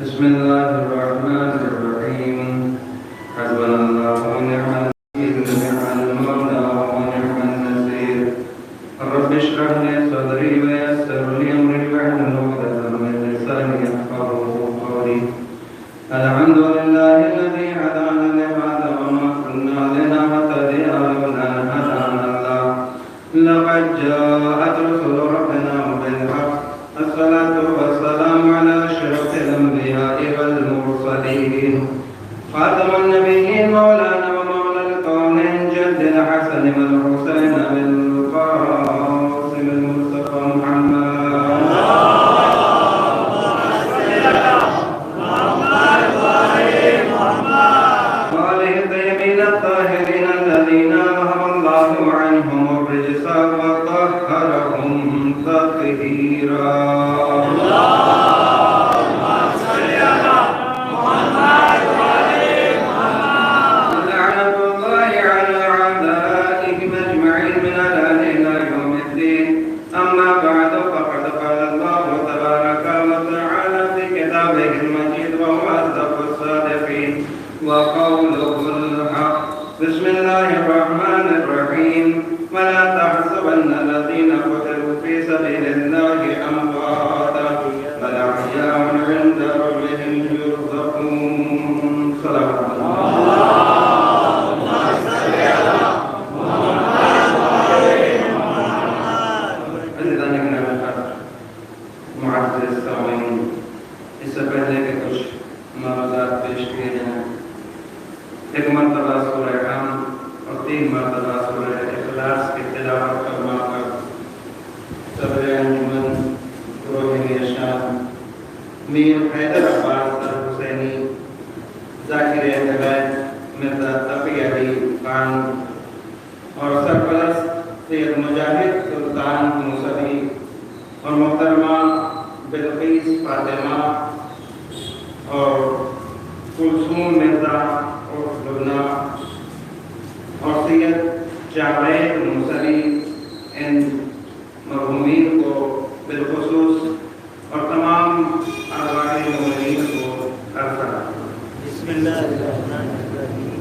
بسم الله الرحمن الرحيم حسبنا الله ونعم الوكيل نعم المولى ونعم النصير رب اشرح لي صدري ويسر لي امري واحلل عقدة من لساني يفقهوا قولي الحمد لله الذي هدانا لهذا وما كنا لنهتدي لولا ان هدانا الله لقد جاءت رسل ربنا بالحق الصلاة والسلام على أشرف الأنبياء والمرسلين خاتم النبيين مولانا ومولى الكونين جد الحسن والحسين بالقاسم المصطفى محمد وآله الطيبين الطاهرين الذين أذهب الله عنهم الرجس وطهرهم تطهيرا وقوله الحق بسم الله الرحمن الرحيم ولا تحسبن الذين قتلوا في سبيل الله أمواتا بل أحياء عند ربهم يرزقون صلوات معزز سامعین اس سے پہلے کہ کچھ معروضات پیش کیے جائیں ایک مرتبہ سورہ حم اور 3 مرتبہ سورہ اخلاص کی تلاوت فرما کر صدر انجمن روحانی اشعار میر حیدر عباس سر حسینی ذاکر اہتبید مرزا تقی علی خان اور سرپرست سید مجاہد سلطان موسوی اور محترمہ بلقیس فاطمہ اور کلثوم مرزا اور لبنہ اور سید جاوید موسوی ان مرحومین کو بالخصوص اور تمام ارواح مومنین کو عرض بسم اللہ الرحمن الرحیم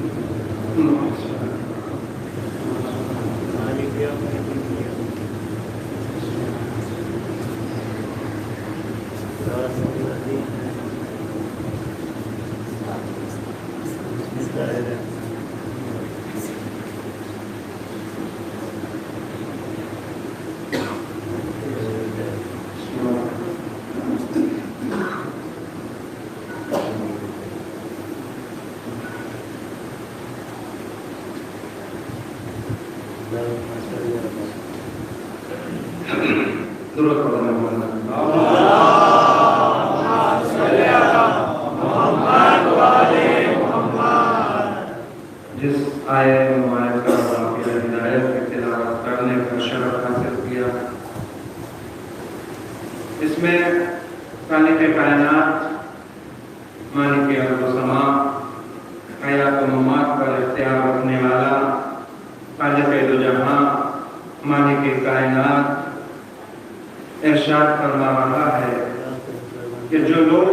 جس آیت مبارکہ واقعہ ہدایت کی تلاوت کرنے کا شرف حاصل کیا اس میں خالق کائنات مالک ارض و سما حیات و ممات پر اختیار رکھنے والا خالق دو جہاں مالک کائنات ارشاد فرما رہا ہے کہ جو لوگ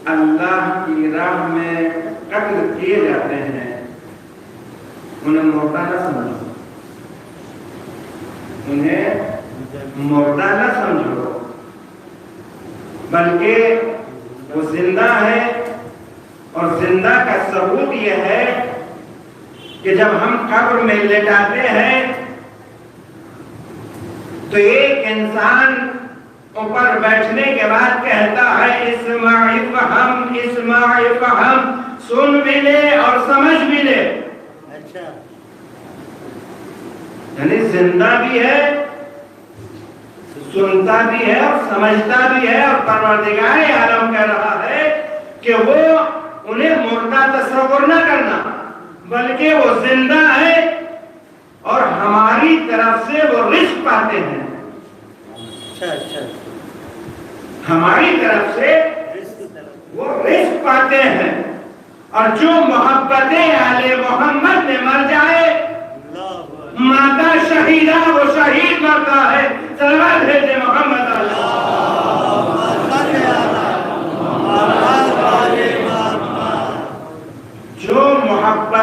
اللہ کی راہ میں قتل کیے جاتے ہیں انہیں مردہ نہ سمجھو انہیں مردہ نہ سمجھو بلکہ وہ زندہ ہے اور زندہ کا ثبوت یہ ہے کہ جب ہم قبر میں لٹاتے ہیں تو ایک انسان اوپر بیٹھنے کے بعد کہتا ہے اسمع افہم سن بھی لے اور سمجھ بھی لے یعنی زندہ بھی ہے سنتا بھی ہے اور سمجھتا بھی ہے اور پروردگار عالم کہہ رہا ہے کہ وہ انہیں مردہ تصور نہ کرنا بلکہ وہ زندہ ہے اور ہماری طرف سے وہ رزق پاتے ہیں ہماری طرف سے وہ رزق پاتے ہیں اور جو محبت آل محمد میں مر جائے ماتا شہیدہ وہ شہید مرتا ہے صلوات بھیجے محمد اللہ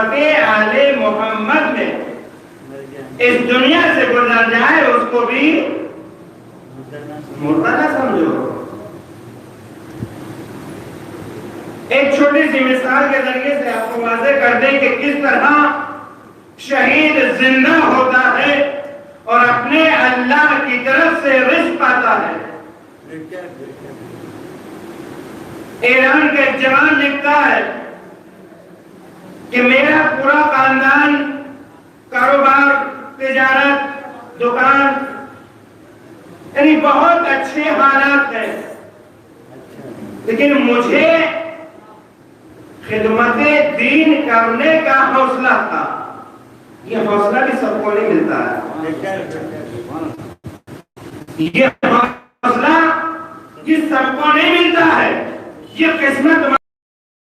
خدمت آل محمد میں اس دنیا سے گزر جائے اس کو بھی مردہ نہ سمجھو۔ ایک چھوٹی سی مثال کے ذریعے سے آپ کو واضح کر دیں کہ کس طرح شہید زندہ ہوتا ہے اور اپنے اللہ کی طرف سے رزق پاتا ہے۔ ایران کا ایک جوان لکھتا ہے کہ میرا پورا خاندان کاروبار، تجارت، دکان، یعنی بہت اچھے حالات ہیں، لیکن مجھے خدمت دین کرنے کا حوصلہ تھا۔ یہ حوصلہ بھی سب کو نہیں ملتا ہے، یہ حوصلہ یہ سب کو نہیں ملتا ہے، یہ قسمت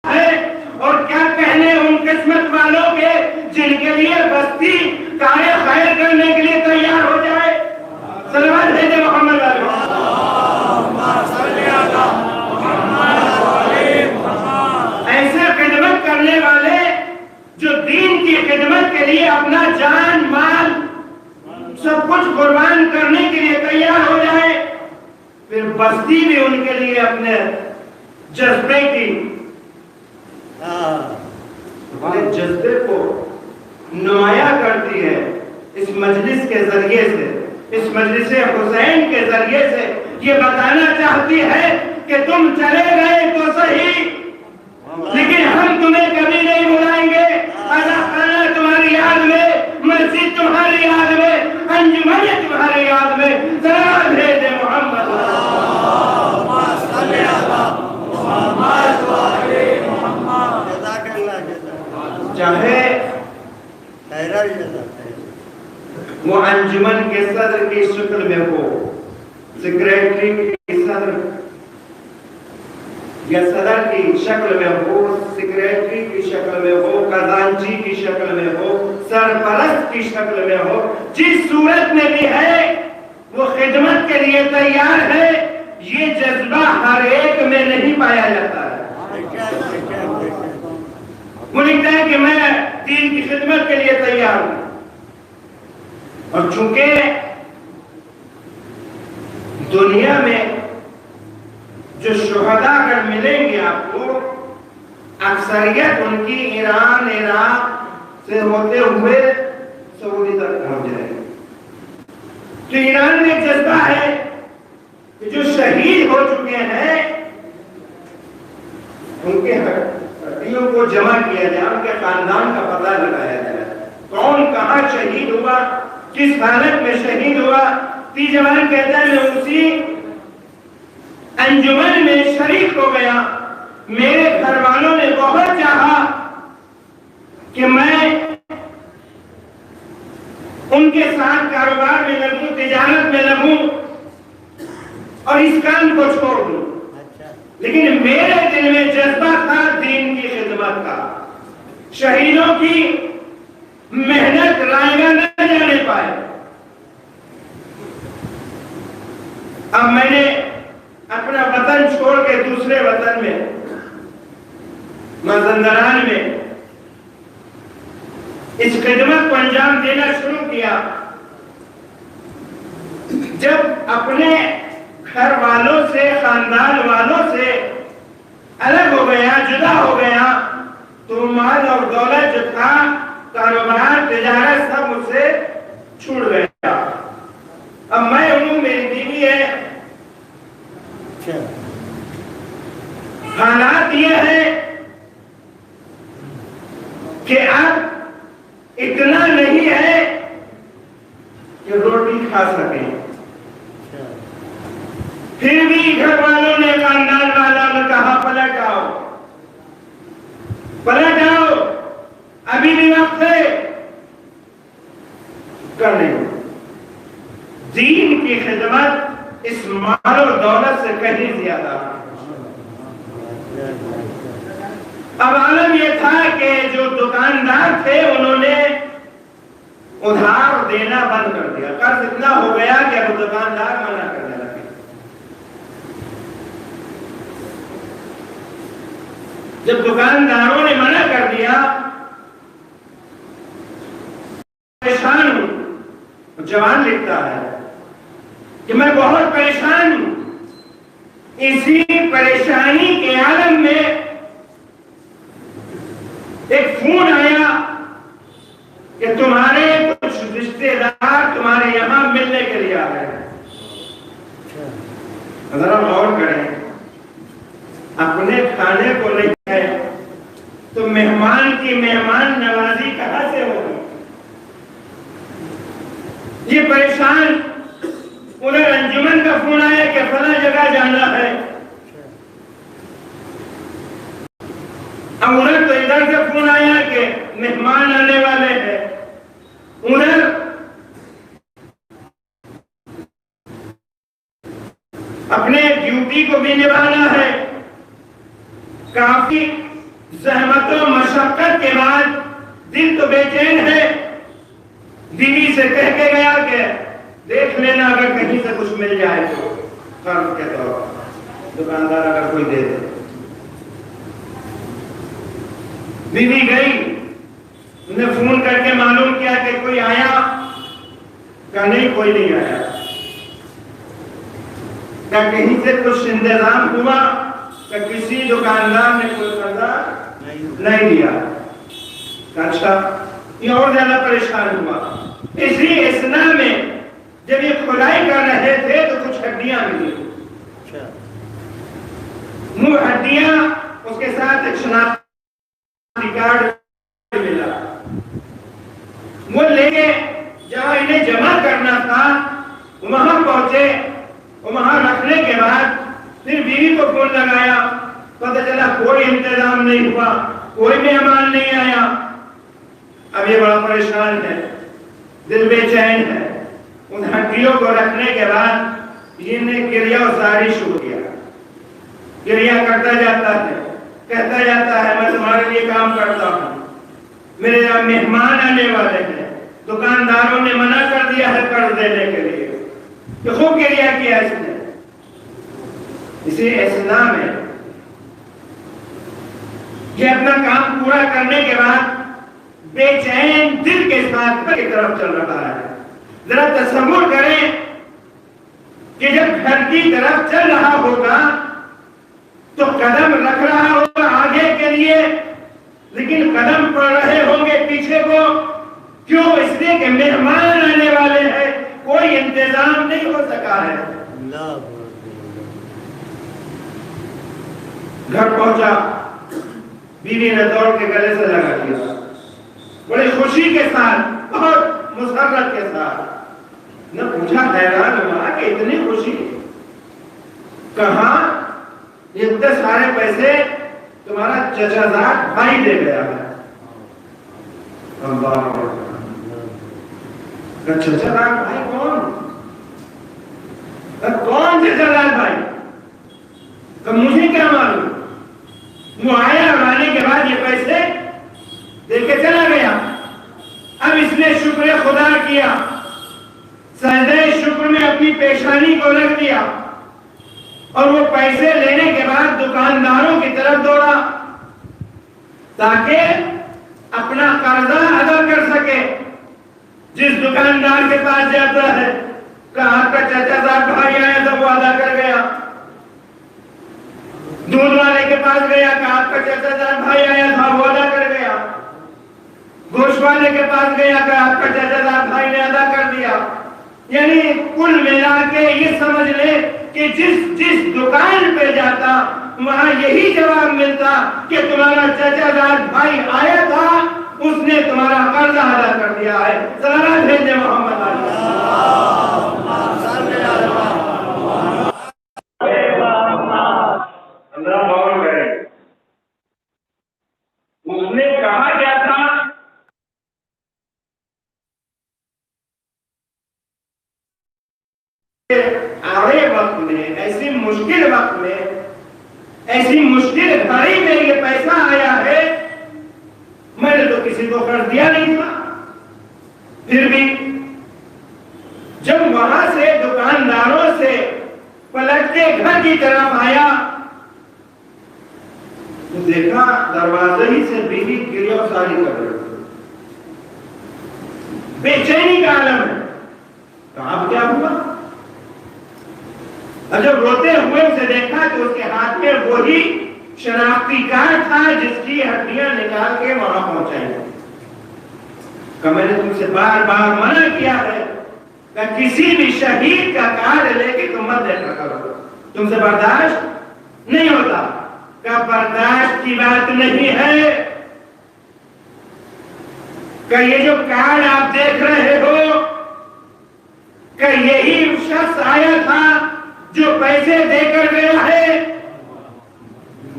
ہے۔ اور کیا کہنے ان قسمت والوں کے جن کے لیے بستی کار خیر کرنے کے لیے تیار ہو جائے۔ صلوات بھیجے محمد علیہ ایسے خدمت کرنے والے جو دین کی خدمت کے لیے اپنا جان مال سب کچھ قربان کرنے کے لیے تیار ہو جائے، پھر بستی بھی ان کے لیے اپنے جذبے کی اپنے جذبے کو نمایاں کرتی ہے۔ اس مجلس کے ذریعے سے، اس مجلس حسین کے ذریعے سے یہ بتانا چاہتی ہے کہ تم چلے گئے تو صحیح، لیکن ہم تمہیں کبھی نہیں بلائیں گے۔ خانہ تمہاری یاد میں، مسجد تمہاری یاد میں، انجمن تمہاری یاد میں۔ سلام بھیجے محمد چاہے وہ انجمن کے صدر کی شکل میں ہو، سیکریٹری کی صدر یا صدر کی شکل میں ہو، سیکریٹری کی شکل میں ہو، خزانچی کی شکل میں ہو، سرپرست کی شکل میں ہو، جس صورت میں بھی ہے وہ خدمت کے لیے تیار ہے۔ یہ جذبہ ہر ایک میں نہیں پایا جاتا ہے۔ وہ لکھتا ہے کہ میں دین کی خدمت کے لیے تیار ہوں، اور چونکہ دنیا میں جو شہداء اگر ملیں گے آپ کو، اکثریت ان کی ایران عراق سے ہوتے ہوئے سعودی تک پہنچ جائے گی۔ تو ایران میں ایک جذبہ ہے کہ جو شہید ہو چکے ہیں ان کے ہڈیوں کو جمع کیا جائے، ان کے خاندان کا پتہ لگایا جائے، کون کہاں شہید ہوا، کس حالت میں شہید ہوا۔ تی جوان کہتا ہے میں اسی انجمن میں شریک ہو گیا، میرے گھر والوں نے بہت چاہا کہ میں ان کے ساتھ کاروبار میں لگوں، تجارت میں لگوں اور اس کام کو چھوڑ دوں، لیکن میرے دل میں جذبہ تھا دین کی خدمت کا۔ شہیدوں کی محنت رائیگاں نہ جانے پائے۔ اب میں نے اپنا وطن چھوڑ کے دوسرے وطن میں مازندران میں اس خدمت کو انجام دینا شروع کیا۔ جب اپنے گھر والوں سے، خاندان والوں سے الگ ہو گیا، جدا ہو گیا، تو مال اور دولت جو تھا، کاروبار، تجارت سب مجھ سے چھوٹ گیا۔ اب میں ہوں، میری بیوی ہے، حالات یہ ہے کہ اب اتنا نہیں ہے کہ روٹی کھا سکیں۔ پھر بھی گھر والوں نے، خاندان والوں نے کہا پلٹ آؤ، پلٹ آؤ، ابھی بھی وقت ہے کرنے۔ دین کی خدمت اس مال اور دولت سے کہیں زیادہ۔ اب عالم یہ تھا کہ جو دکاندار تھے انہوں نے ادھار دینا بند کر دیا، قرض اتنا ہو گیا کہ اب دکاندار منع کرنے لگے۔ جب دکانداروں نے منع کر دیا پریشان ہوں. جوان لکھتا ہے کہ میں بہت پریشان ہوں. اسی پریشانی کے عالم میں ایک فون آیا کہ تمہارے کچھ رشتے دار تمہارے یہاں ملنے کے لیے آ رہے ہیں. ذرا غور کریں, اپنے کھانے کو نہیں ہے تو مہمان کی مہمان نوازی کہاں سے ہوگی؟ یہ پریشان, ادھر انجمن کا فون آیا کہ فلاں جگہ جانا ہے. اب ادھر تو ادھر سے فون آیا کہ مہمان آنے والے ہیں. ادھر اپنے ڈیوٹی کو بھی نبھانا ہے. کافی زحمت و مشقت کے بعد دل تو بے چین ہے. بیوی سے کہہ کے گیا کہ دیکھ لینا اگر کہیں سے کچھ مل جائے تو قرض کے طور پر, دکاندار اگر کوئی دے دے. بیوی گئی, انہیں فون کر کے معلوم کیا کہ کوئی آیا, کہا نہیں کوئی نہیں آیا. کیا کہیں سے کچھ انتظام ہوا؟ کہ کسی دکاندار نے کوئی قرضہ نہیں دیا. اچھا, یہ اور زیادہ پریشان ہوا. اسی اثنا میں جب یہ کھدائی کر رہے تھے تو کچھ ہڈیاں ملی. وہ ہڈیاں, اس کے ساتھ ایک شناختی کارڈ ملا. وہ لے کے جہاں انہیں جمع کرنا تھا وہاں پہنچے. وہاں رکھنے کے بعد پھر بیوی کو فون لگایا, پتہ چلا کوئی انتظام نہیں ہوا, کوئی مہمان نہیں آیا. اب یہ بڑا پریشان ہے, دل بے چین ہے. ان ہڈیوں کو رکھنے کے بعد یہ نے گریہ وساری شروع کیا. گریہ کرتا جاتا ہے, کہتا جاتا ہے میں تمہارے لیے کام کرتا ہوں, میرے یہاں مہمان آنے والے ہیں, دکانداروں نے منع کر دیا ہے قرض دینے کے لیے. کہ خوب گریہ کیا اس نے. اسی اثنا میں یہ اپنا کام پورا کرنے کے بعد بے چین دل کے ساتھ گھر کی طرف چل رہا ہے. ذرا تصور کریں کہ جب گھر کی طرف چل رہا ہوگا تو قدم رکھ رہا ہوگا آگے کے لیے, لیکن قدم پڑ رہے ہوں گے پیچھے کو. کیوں؟ اس لیے کہ مہمان آنے والے ہیں, کوئی انتظام نہیں ہو سکا ہے. گھر پہنچا, بیوی نے دوڑ کے گلے سے لگا دیا, بڑی خوشی کے ساتھ, بہت مسرت کے ساتھ. نہ پوچھا, حیران ہوا کہ اتنی خوشی کہاں؟ یہ اتنے سارے پیسے تمہارا چچا زاد بھائی دے گیا ہے. چچا زاد بھائی کون؟ کون چچا زاد بھائی؟ کہ مجھے کیا معلوم. وہ آیا اور آنے کے بعد یہ پیسے دے کے چلا گیا. اب اس نے شکر خدا کیا, سجدہ شکر میں اپنی پیشانی کو رکھ دیا, اور وہ پیسے لینے کے بعد دکانداروں کی طرف دوڑا تاکہ اپنا قرضہ ادا کر سکے. جس دکاندار کے پاس جاتا ہے کہ آپ کا چچا زاد بھائی آیا تھا, وہ ادا کر گیا. دودھ والے کے پاس گیا کہ آپ کا چچا زاد بھائی آیا تھا, وہ ادا کر گیا. گوشت والے کے پاس گیا کہ آپ کا چچا زاد بھائی نے ادا کر دیا. یعنی کل ملا کے یہ سمجھ لے کہ جس دکان پہ جاتا وہاں یہی جواب ملتا کہ تمہارا چچا زاد بھائی آیا تھا, اس نے تمہارا قرضہ ادا کر دیا ہے. سلام بھیجے محمد اس نے کہا کیا تھا؟ آرے وقت میں, ایسی مشکل وقت میں, ایسی مشکل گھڑی میں یہ پیسہ آیا ہے, میں نے تو کسی کو قرض دیا نہیں تھا. پھر بھی جب وہاں سے دکانداروں سے پلٹ کے گھر کی طرف آیا تو دیکھا دروازے ہی سے بیوی گریہ وساری کر رہی. بے چینی کا عالم ہے. تو اب کیا ہوا؟ اور جب روتے ہوئے اسے دیکھا تو اس کے ہاتھ میں وہی شناختی کارڈ تھا جس کی ہڈیاں نکال کے وہاں پہنچائی. کہ میں نے تم سے بار بار منع کیا ہے کہ کسی بھی شہید کا کارڈ لے کے تم مت دیکھا کرو، تم سے برداشت نہیں ہوتا. کہ برداشت کی بات نہیں ہے، کہ یہ جو کارڈ آپ دیکھ رہے ہو کہ یہی شخص آیا تھا جو پیسے دے کر گیا ہے.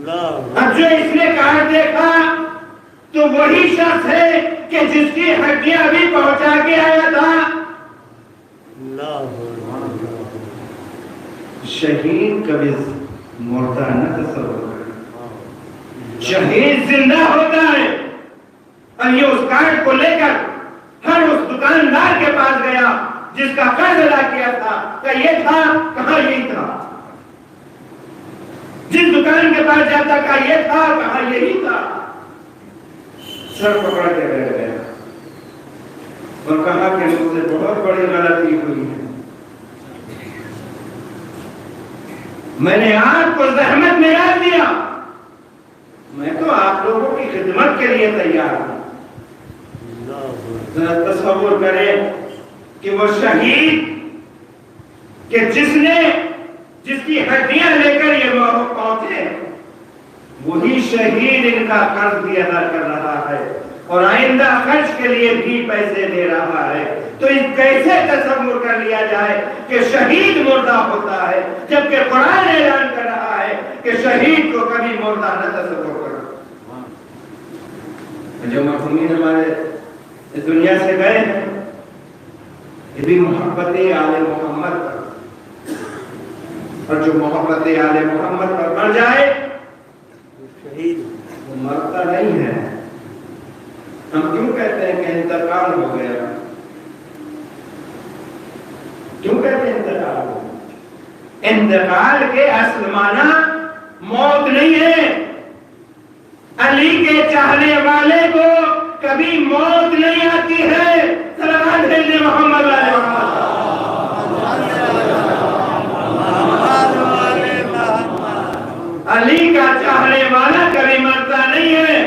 اب جو اس نے کارڈ دیکھا تو وہی شخص ہے کہ جس کی ہڈیاں ابھی پہنچا کے آیا تھا. شہید کبھی مردہ نہ تصور کرے، شہید زندہ ہوتا ہے. اور یہ اس کارڈ کو لے کر ہر اس دکاندار کے پاس گیا جس کا قرض ادا کیا تھا کہ یہ تھا، کہاں یہی تھا. جس دکان کے پاس جاتا کہا یہ تھا، کہاں یہی تھا. سر پکڑ کے بیٹھ گیا اور کہا کہ مجھ سے بہت بڑی غلطی ہوئی ہے، میں نے آپ کو زحمت میں ڈال دیا، میں تو آپ لوگوں کی خدمت کے لیے تیار ہوں. ذرا تصور کریں کہ وہ شہید کہ جس کی ہڈیاں لے کر یہ لوگ پہنچے، وہی شہید ان کا قرض بھی ادا کر رہا ہے اور آئندہ خرچ کے لیے بھی پیسے دے رہا ہے. تو اس کیسے تصور کر لیا جائے کہ شہید مردہ ہوتا ہے، جبکہ قرآن اعلان کر رہا ہے کہ شہید کو کبھی مردہ نہ تصور کرو. جو مرحومین ہمارے اس دنیا سے گئے ہیں، یہ بھی محبت آل محمد پر، اور جو محبت آل محمد پر مر جائے شہید وہ مرتا نہیں ہے. ہم کیوں کہتے ہیں کہ انتقال ہو گیا؟ کیوں کہتے ہیں انتقال ہو گیا؟ انتقال کے اصل معنی موت نہیں ہے. علی کے چاہنے والے کو کبھی موت نہیں آتی ہے. صلوات علی محمد علیہ محمد. علی کا چاہنے والا کبھی مرتا نہیں ہے.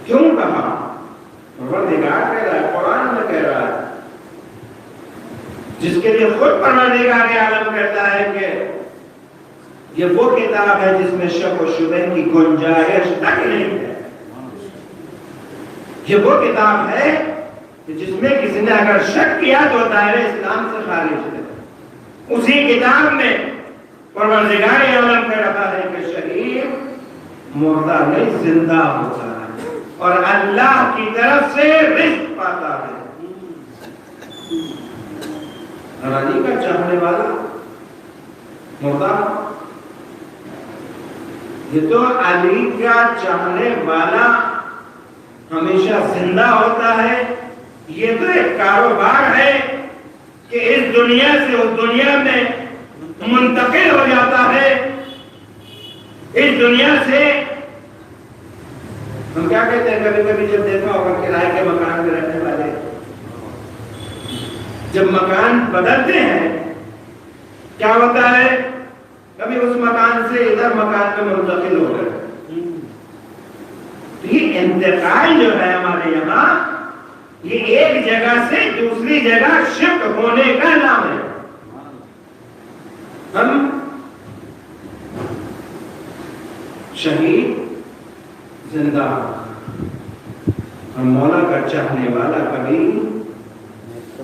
کیوں کہا؟ پروردگار کہہ رہا ہے، قرآن میں کہہ رہا ہے، جس کے لیے خود پروردگار عالم کہتا ہے کہ یہ وہ کتاب ہے جس میں شک و شبہ کی گنجائش تک نہیں ہے. یہ وہ کتاب ہے جس میں کسی نے اگر شک کیا تو دائرہ اسلام سے خارج ہے. اسی کتاب میں پروردگار عالم کہہ رہا ہے کہ شہید مردہ نہیں زندہ ہوتا ہے اور اللہ کی طرف سے رزق پاتا ہے. اور علی کا چاہنے والا مردہ، یہ تو علی کا چاہنے والا ہمیشہ زندہ ہوتا ہے. یہ تو ایک کاروبار ہے کہ اس دنیا سے اس دنیا میں منتقل ہو جاتا ہے. اس دنیا سے ہم کیا کہتے ہیں، کبھی کبھی جب دیکھا ہوگا کرائے کے مکان میں رہنے والے جب مکان بدلتے ہیں کیا ہوتا ہے، کبھی اس مکان سے ادھر مکان میں منتقل ہو گئے. یہ انتقال جو ہے ہمارے یہاں، یہ ایک جگہ سے دوسری جگہ شفٹ ہونے کا نام ہے. ہم شہید زندہ اور مولا کا چاہنے والا کبھی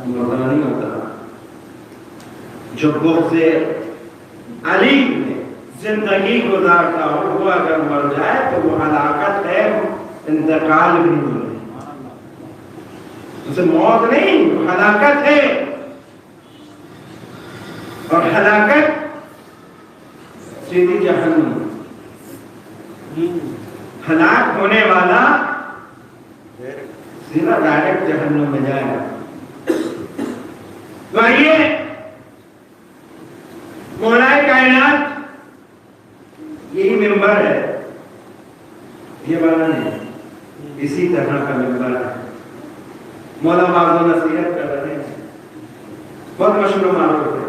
مردہ نہیں ہوتا. جو بغض علی میں زندگی گزارتا ہو وہ اگر مر جائے تو وہ ہلاکت ہے، انتقال بھی نہیں، اسے موت نہیں، وہ ہلاکت ہے. اور ہلاکت سیدھی جہنم، ہلاک ہونے والا سیدھا ڈائریکٹ جہنم میں جائے گا. تو آئیے مولا کائنات، یہی ممبر ہے، یہ والا نہیں، اسی طرح کا ممبر ہے. مولا واضح نصیحت کر رہے ہیں, بہت مشہور معروف ہے,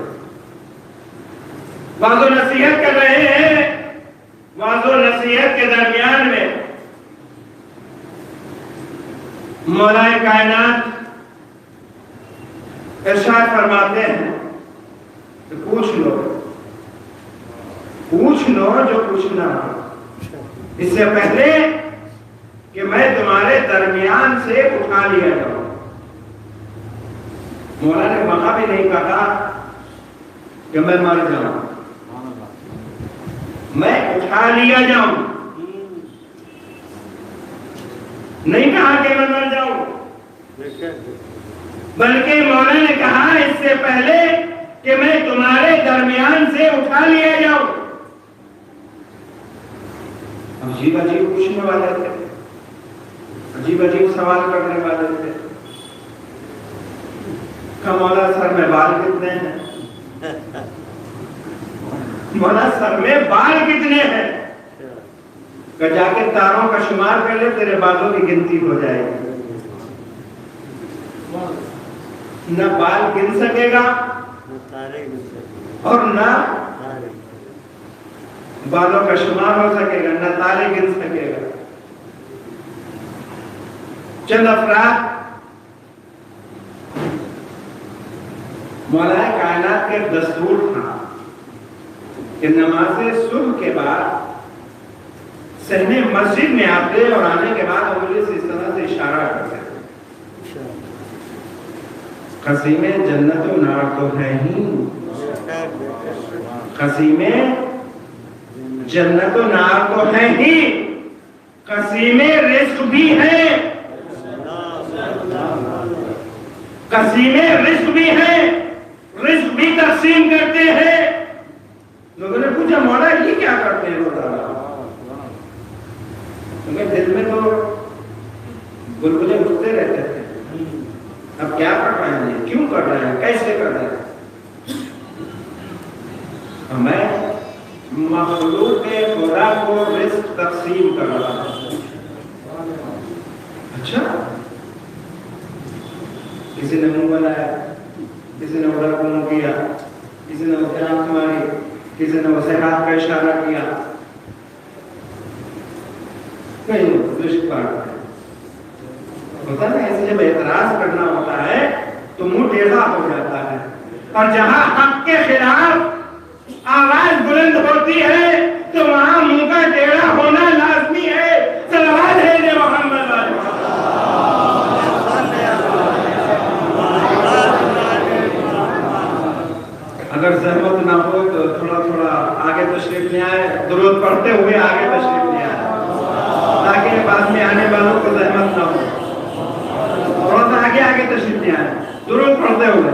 واضح نصیحت کر رہے ہیں. واضح نصیحت کے درمیان میں مولا کائنات ارشاد فرماتے ہیں کہ پوچھ لو جو پوچھنا ہو, اس سے پہلے کہ میں تمہارے درمیان سے اٹھا لیا جاؤں. مولا نے وہاں بھی نہیں کہا کہ میں مر جاؤں, میں اٹھا لیا جاؤں, نہیں کہا کہ میں مر جاؤں, بلکہ مولا نے کہا اس سے پہلے کہ میں تمہارے درمیان سے اٹھا لیا جاؤں. عجیب عجیب پوچھنے والے تھے, عجیب عجیب سوال کرنے والے تھے. کہ مولا سر میں بال کتنے ہیں؟ مولا سر میں بال کتنے ہیں؟ کہ جا کے تاروں کا شمار کر لے, تیرے بالوں کی گنتی ہو جائے گی. نہ بال گن سکے گا اور نہ بالوں کا شمار ہو سکے گا, نہ تارے گن سکے گا. چند افراد مولا کائنات کے دستور تھا کہ نماز صبح کے بعد صحن مسجد میں آتے اور آنے کے بعد انگلی سے اس طرح سے اشارہ کرتے تھے, قسیم جنت و نار تو ہے ہی, قسیم جنت و نار تو ہے ہی, قسیم رزق بھی ہے, قسیم رزق بھی ہے, رزق بھی تقسیم کرتے ہیں. لوگوں نے پوچھا مولا یہ کیا کرتے ہیں روزانہ؟ کیونکہ دل میں تو بلبلے اٹھتے رہتے تھے, اب کیا کر رہے ہیں, کیوں کر رہے ہیں, کیسے کر رہے ہیں. میں مخلوق خدا کو رزق تقسیم کر رہا ہوں. اچھا, کسی نے منہ بنایا, کسی نے ادھر کو منہ کیا, کسی نے اسے آنکھ ماری, کسی نے اسے ہاتھ کا اشارہ کیا, کہیں رزق پاٹ ہوتا ہے. ایسے جب اعتراض کرنا ہوتا ہے تو منہ ٹیڑھا ہو جاتا ہے, اور جہاں حق کے خلاف آواز بلند ہوتی ہے تو وہاں منہ کا ٹیڑھا ہونا لازمی ہے. صلوات ہے دے محمد. اگر زحمت نہ ہو تو تھوڑا تھوڑا آگے تشریف لے آئے, درود پڑھتے ہوئے آگے تشریف لے آئے, تاکہ بعد میں آنے والوں کو زحمت نہ ہو. تھوڑا سا آگے آگے تشریف لے آئے, درود پڑھتے ہوئے.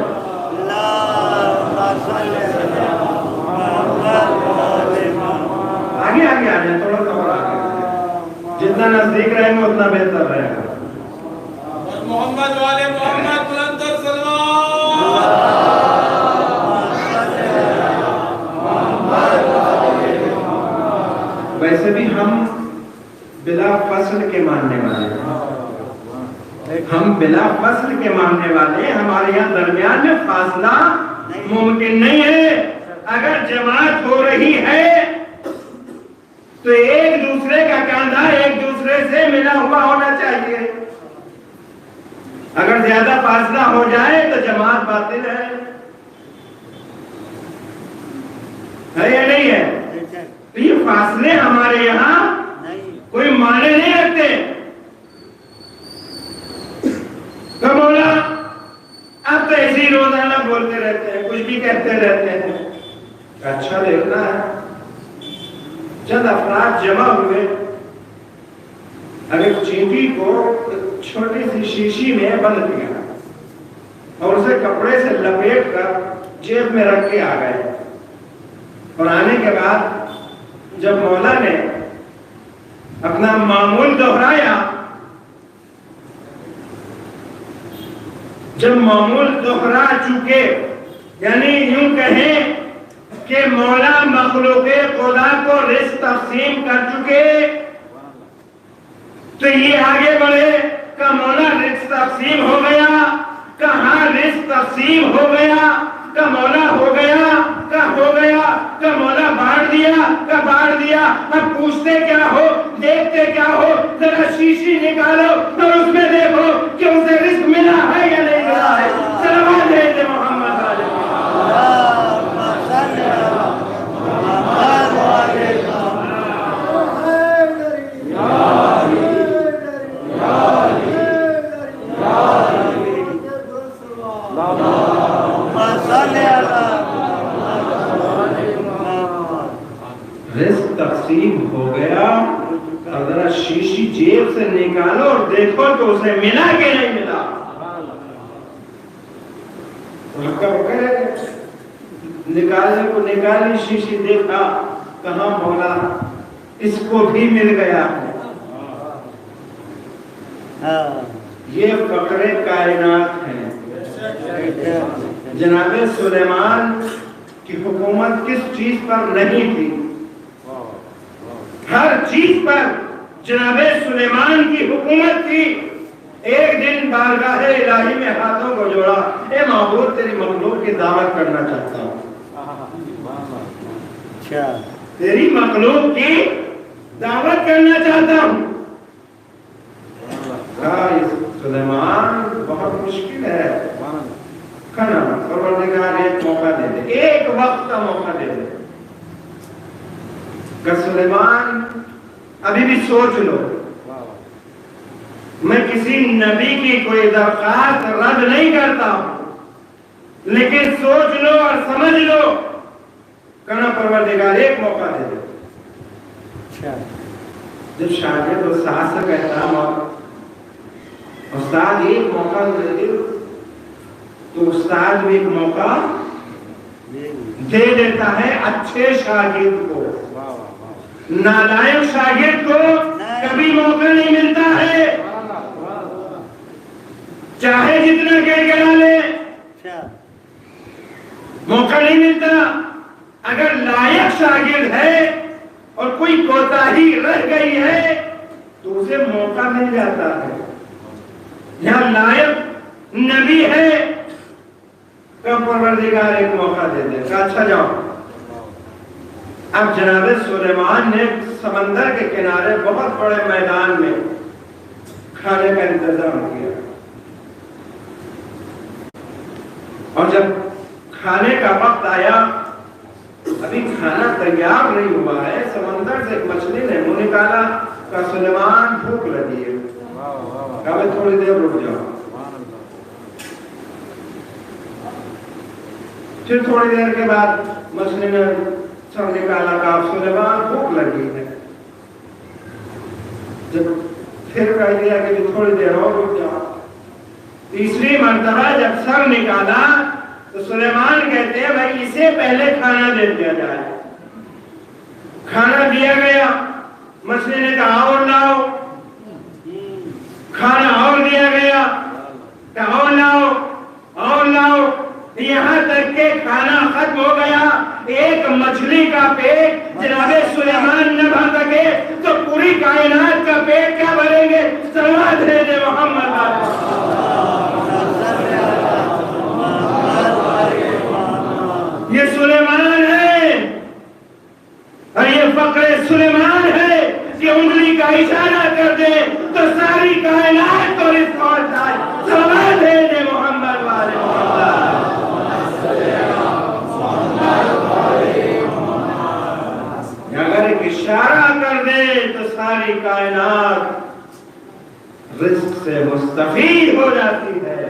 آگے آگے آ جائیں, تھوڑا سا اور آگے, جتنا نزدیک رہیں گے اتنا بہتر رہے گا. محمد والے محمد بلند سلام. ویسے بھی ہم بلا فصل کے ماننے والے ہیں, ہم بلا فصل کے ماننے والے ہیں. ہمارے یہاں درمیان میں فاصلہ ممکن نہیں ہے. اگر جماعت ہو رہی ہے تو ایک دوسرے کا کاندھا ایک دوسرے سے ملا ہوا ہونا چاہیے. اگر زیادہ فاصلہ ہو جائے تو جماعت باطل ہے یا نہیں ہے؟ تو یہ فاصلے ہمارے یہاں کوئی معنی نہیں رکھتے. تو مولا اب تو ایسی روزانہ بولتے رہتے ہیں, کچھ بھی کہتے رہتے ہیں. اچھا دیکھنا ہے. چند افراد جمع ہوئے, اگر چینٹی کو چھوٹی سی شیشی میں بند کیا اور اسے کپڑے سے لپیٹ کر جیب میں رکھ کے آ گئے, اور آنے کے بعد جب مولا نے اپنا معمول دہرایا, جب معمول دہرا چکے, یعنی یوں کہیں کہ مولا مخلوق خدا کو رزق تقسیم کر چکے, تو یہ آگے بڑھے کہ مولا رزق تقسیم ہو گیا، کہاں رزق تقسیم ہو گیا، کہ مولا ہو گیا، کہ ہو گیا، کہ مولا بانٹ دیا، کہ بانٹ دیا۔ اب پوچھتے کیا ہو، دیکھتے کیا ہو، ذرا شیشی نکالو اور اس میں دیکھو کہ اسے رزق ملا ہے یا نہیں ملا ہے۔ صلوات ہے محمد علیہ رزق تقسیم ہو گیا، اور ذرا شیشی جیب سے نکالو اور دیکھو تو اسے ملا کہ نہیں ملا۔ نکالنے کو نکالی شیشی، دیکھا کہاں مولا اس کو بھی مل گیا ہے۔ یہ فقر کائنات ہے۔ جناب سلیمان کی حکومت کس چیز پر نہیں تھی؟ ہر چیز پر جناب سلیمان کی حکومت تھی۔ ایک دن بارگاہ الہی میں ہاتھوں کو جوڑا، اے معبود تیری مخلوق کی دعوت کرنا چاہتا ہوں، تیری مخلوق کی دعوت کرنا چاہتا ہوں۔ سلیمان بہت مشکل ہے، کھانا پروردگار ایک موقع دے دے، ایک وقت کا موقع دے دے کہ سلیمان ابھی بھی سوچ لو۔ میں کسی نبی کی کوئی درخواست رد نہیں کرتا ہوں، لیکن سوچ لو اور سمجھ لو کہنا پروردگار ایک موقع دے دے۔ جب شاگرد استاد سے کہتا ہوں استاد ایک موقع دے دے، تو استاد بھی ایک موقع دے دیتا ہے اچھے شاگرد کو۔ نالائق شاگرد کو کبھی موقع نہیں ملتا ہے، چاہے جتنا گڑگڑا لے موقع نہیں ملتا۔ اگر لائق شاگرد ہے اور کوئی کوتاہی رہ گئی ہے تو اسے موقع مل جاتا ہے۔ یہاں لائق نبی ہے کہ پروردگار ایک موقع دے دے کہ اچھا جاؤ۔ اب جناب سلیمان نے سمندر کے کنارے بہت بڑے میدان میں کھانے کا انتظام کیا، اور جب کھانے کا وقت آیا، ابھی کھانا تیار نہیں ہوا ہے، سمندر سے ایک مچھلی نے منہ نکالا کہ سلیمان بھوک لگی ہے، کہا تھوڑی دیر رک جاؤ۔ پھر تھوڑی دیر کے بعد مچھلی نے سب نکالا، کہا سلیمان بھوک لگی ہے۔ جب پھر کہہ دیا کہ تھوڑی دیر اور رک جاؤ، تیسری مرتبہ جب سر نکالا تو سلیمان کہتے ہیں بھائی اسے پہلے کھانا دے دیا جائے۔ کھانا دیا گیا، مچھلی نے کہا اور لاؤ، کھانا اور دیا گیا، کہا اور لاؤ اور لاؤ، یہاں تک کہ کھانا ختم ہو گیا۔ ایک مچھلی کا پیٹ جناب سلیمان نہ بھر سکے تو پوری کائنات کا پیٹ کیا بھریں گے؟ صلوات ہے محمد۔ یہ سلیمان ہے اور یہ فقر سلیمان ہے کہ انگلی کا اشارہ کر دے تو ساری کائنات اور اس اور جائے۔ صلوات ہے محمد والے محمد۔ اگر ایک اشارہ کر دے تو ساری کائنات رزق سے مستفید ہو جاتی ہے۔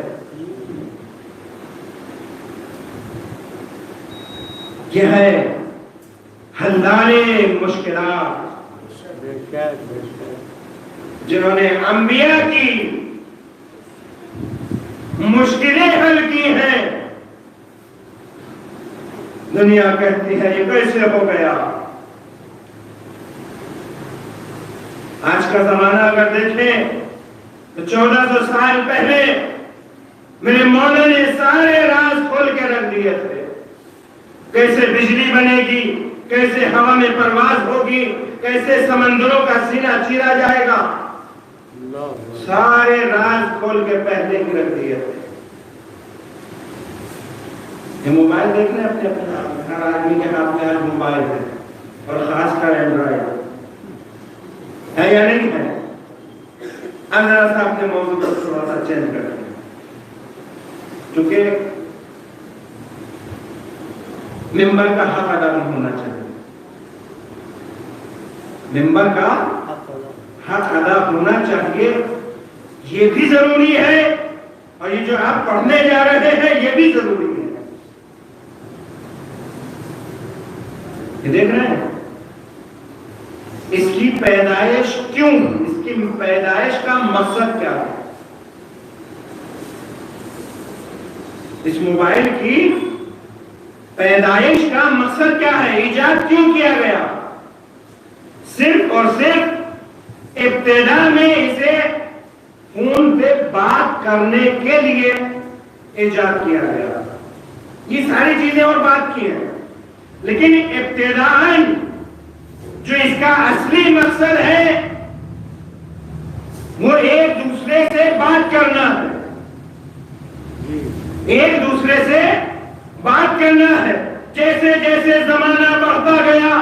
یہ ہے حلال مشکلات، جنہوں نے انبیاء کی مشکلیں حل کی ہیں۔ دنیا کہتی ہے یہ کیسے ہو گیا؟ آج کا زمانہ اگر دیکھیں تو 1400 سال پہلے میرے مولا نے سارے راز کھول کے رکھ دیے تھے۔ کیسے بجلی بنے گی، کیسے ہوا میں پرواز ہوگی، کیسے سمندروں کا سینہ چیرا جائے گا۔ سارے راز کھول کے پہلے کی رکھ دیے تھے. یہ موبائل دیکھ رہے ہیں اپنے اپنے ہر آدمی کے ہاتھ میں آج موبائل ہے, اور خاص کر اینڈرائڈ ہے یا نہیں ہے. اب ذرا سا اپنے موضوع کو تھوڑا سا چینج کرتے ہیں, کیونکہ ممبر کا حق ادا نہیں ہونا چاہیے. ممبر کا حق ادا ہونا چاہیے, یہ بھی ضروری ہے, اور یہ جو آپ پڑھنے جا رہے ہیں یہ بھی ضروری ہے. یہ دیکھ رہے ہیں اس کی پیدائش کیوں, اس کی پیدائش کا مقصد کیا ہے. اس موبائل کی پیدائش کا مقصد کیا ہے, ایجاد کیوں کیا گیا. صرف اور صرف ابتدا میں اسے فون پہ بات کرنے کے لیے ایجاد کیا گیا. یہ ساری چیزیں اور بات کی ہیں, لیکن ابتداءً جو اس کا اصلی مقصد ہے وہ ایک دوسرے سے بات کرنا ہے. ایک دوسرے سے بات کرنا ہے. جیسے جیسے زمانہ بڑھتا گیا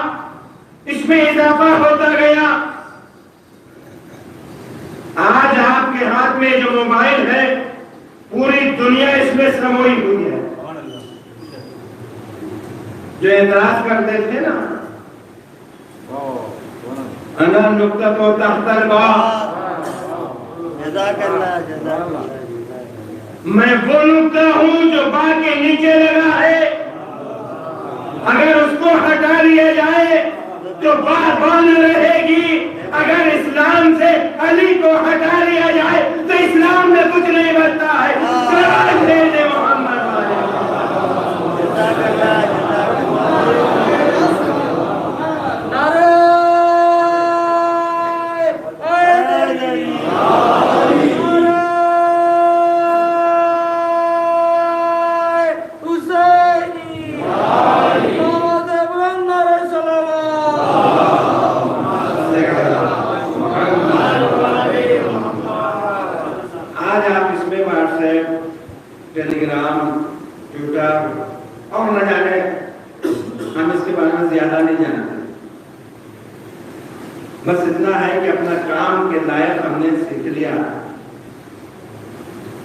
اس میں اضافہ ہوتا گیا. آج آپ کے ہاتھ میں جو موبائل ہے پوری دنیا اس میں سموئی ہوئی ہے. جو اعتراض کرتے تھے نا, انا نقطہ تو تحت الباء, میں وہ نقطہ ہوں جو با کے نیچے لگا ہے. اگر اس کو ہٹا لیا جائے تو با نہ رہے گی. اگر اسلام سے علی کو ہٹا لیا جائے تو اسلام میں کچھ نہیں بچتا ہے. سلام دے دے محمد ٹیلیگرام, ٹویٹر اور نہ جانے, ہم اس کے بارے میں زیادہ نہیں جانتے. بس اتنا ہے کہ اپنا کام کے لائق ہم نے سیکھ لیا,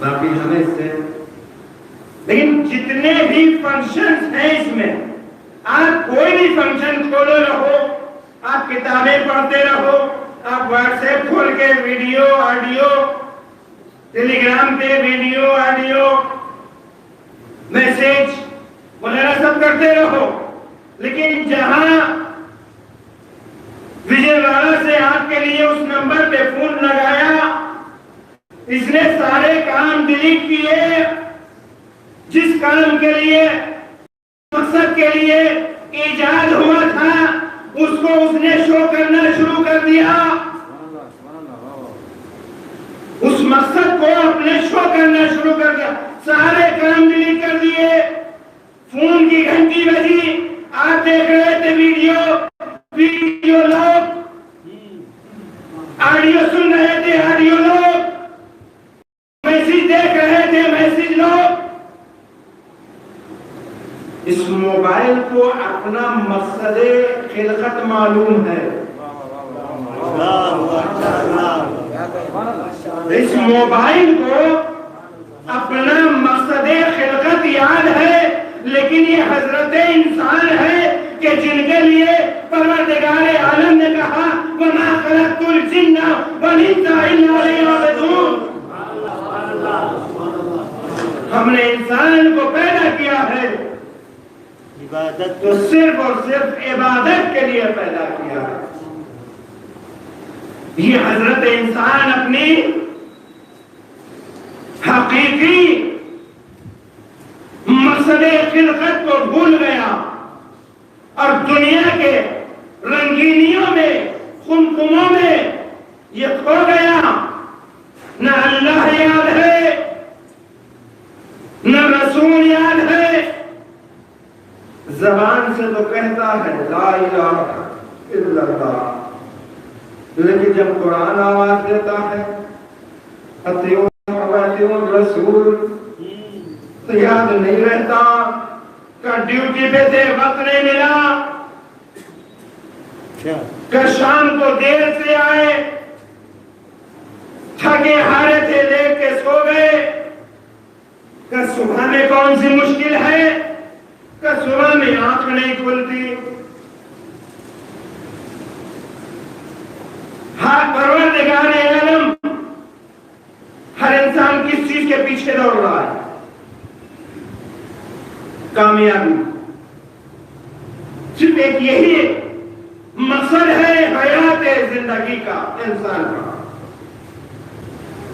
باقی ہمیں اس سے. لیکن جتنے بھی فنکشنز ہیں اس میں, آپ کوئی بھی فنکشن کھولو رہو, آپ کتابیں پڑھتے رہو, آپ واٹس ایپ کھول کے ویڈیو آڈیو, ٹیلی گرام پہ ویڈیو آڈیو میسج وغیرہ سب کرتے رہو. لیکن جہاں وجے والا سے آپ کے لیے اس نمبر پہ فون لگایا, اس نے سارے کام ڈیلیٹ کیے. جس کام کے لیے, مقصد کے لیے ایجاد ہوا تھا, اس کو اس نے شو کرنا شروع کر دیا. اس مقصد کو اپنے شو کرنا شروع کر دیا. سارے کام ڈیلیٹ کر دیے. فون کی گھنٹی بجی, آپ دیکھ رہے تھے ویڈیو لوگ, آڈیو سن رہے تھے آڈیو لوگ, میسج دیکھ رہے تھے میسج لوگ. اس موبائل کو اپنا مقصد خلقت معلوم ہے. اس موبائل کو اپنا مقصد خلقت یاد ہے, لیکن یہ حضرت انسان ہے کہ جن کے لیے پروردگار عالم نے کہا وَمَا خَلَقْتُ الْجِنَّ وَالْإِنسَ إِلَّا لِيَعْبُدُونِ. ہم نے انسان کو پیدا کیا ہے تو صرف اور صرف عبادت کے لیے پیدا کیا ہے. یہ حضرت انسان اپنی حقیقی مقصد خلقت کو بھول گیا اور دنیا کے رنگینیوں میں, خمخموں میں یہ کھو گیا. نہ اللہ یاد ہے, نہ رسول یاد ہے. زبان سے تو کہتا ہے لا الہ الا اللہ, لیکن جب قرآن آواز دیتا ہے اطیعوا رسول تو یاد نہیں رہتا کہ ڈیوٹی پہ تھے وقت نہیں ملا کہ شام کو دیر سے آئے تھکے ہارے تھے لیٹ کے سو گئے کہ صبح میں کون سی مشکل ہے کہ صبح میں آنکھ نہیں کھلتی پروردگار عالم ہر انسان کس چیز کے پیچھے دوڑ رہا ہے کامیابی صرف ایک یہی مقصد ہے حیات زندگی کا انسان کا